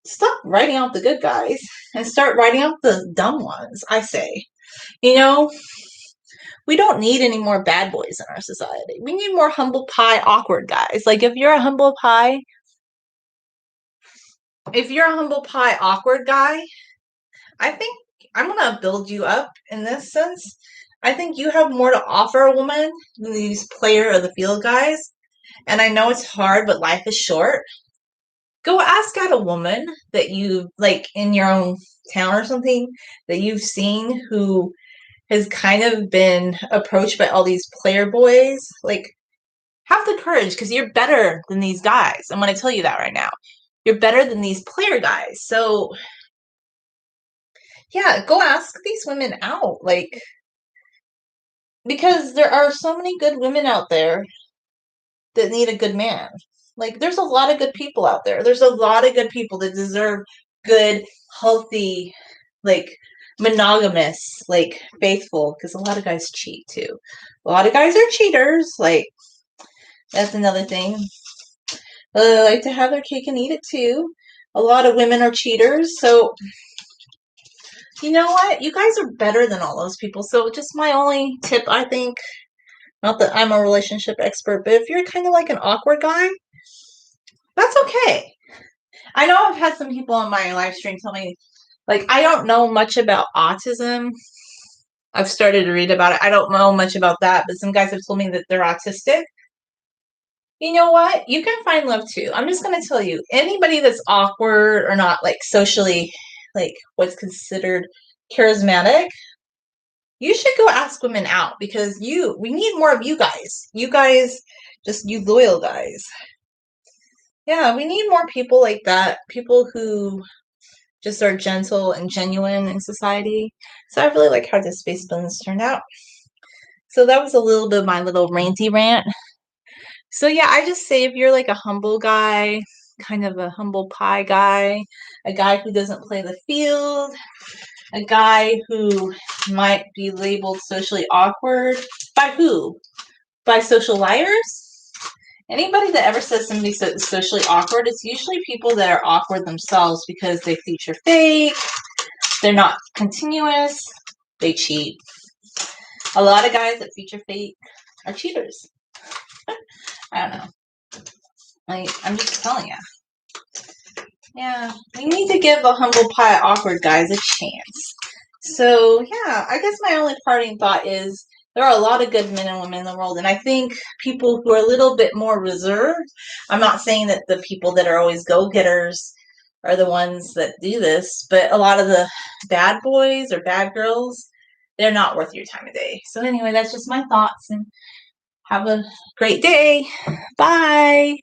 Stop writing out the good guys and start writing out the dumb ones, I say. We don't need any more bad boys in our society. We need more humble pie, awkward guys. Like, if you're a humble pie, awkward guy, I think I'm going to build you up in this sense. I think you have more to offer a woman than these player of the field guys. And I know it's hard, but life is short. Go ask out a woman that you like in your own town or something that you've seen who has kind of been approached by all these player boys. Like, have the courage because you're better than these guys. I'm going to tell you that right now. You're better than these player guys. So yeah, go ask these women out. Like, because there are so many good women out there that need a good man. Like, there's a lot of good people out there. There's a lot of good people that deserve good, healthy, like, monogamous, like, faithful, because a lot of guys cheat too. A lot of guys are cheaters. Like, that's another thing. They like to have their cake and eat it too. A lot of women are cheaters. So, you know what? You guys are better than all those people. So, just my only tip, I think, not that I'm a relationship expert, but if you're kind of like an awkward guy, that's okay. I know I've had some people on my live stream tell me, like, I don't know much about autism. I've started to read about it. I don't know much about that, but some guys have told me that they're autistic. You know what? You can find love too. I'm just going to tell you, anybody that's awkward or not like socially, like what's considered charismatic, you should go ask women out because we need more of you guys. You guys, just you loyal guys. Yeah, we need more people like that. People who just are gentle and genuine in society. So I really like how the Spacebuns turned out. So that was a little bit of my little ranty rant. So yeah, I just say if you're like a humble guy, kind of a humble pie guy, a guy who doesn't play the field, a guy who might be labeled socially awkward, by who? By social liars? Anybody that ever says somebody's socially awkward, it's usually people that are awkward themselves because they feature fake, they're not continuous, they cheat. A lot of guys that feature fake are cheaters. I don't know. Like, I'm just telling you. Yeah, we need to give the humble pie awkward guys a chance. So, yeah, I guess my only parting thought is there are a lot of good men and women in the world, and I think people who are a little bit more reserved, I'm not saying that the people that are always go-getters are the ones that do this, but a lot of the bad boys or bad girls, they're not worth your time of day. So anyway, that's just my thoughts, and have a great day. Bye.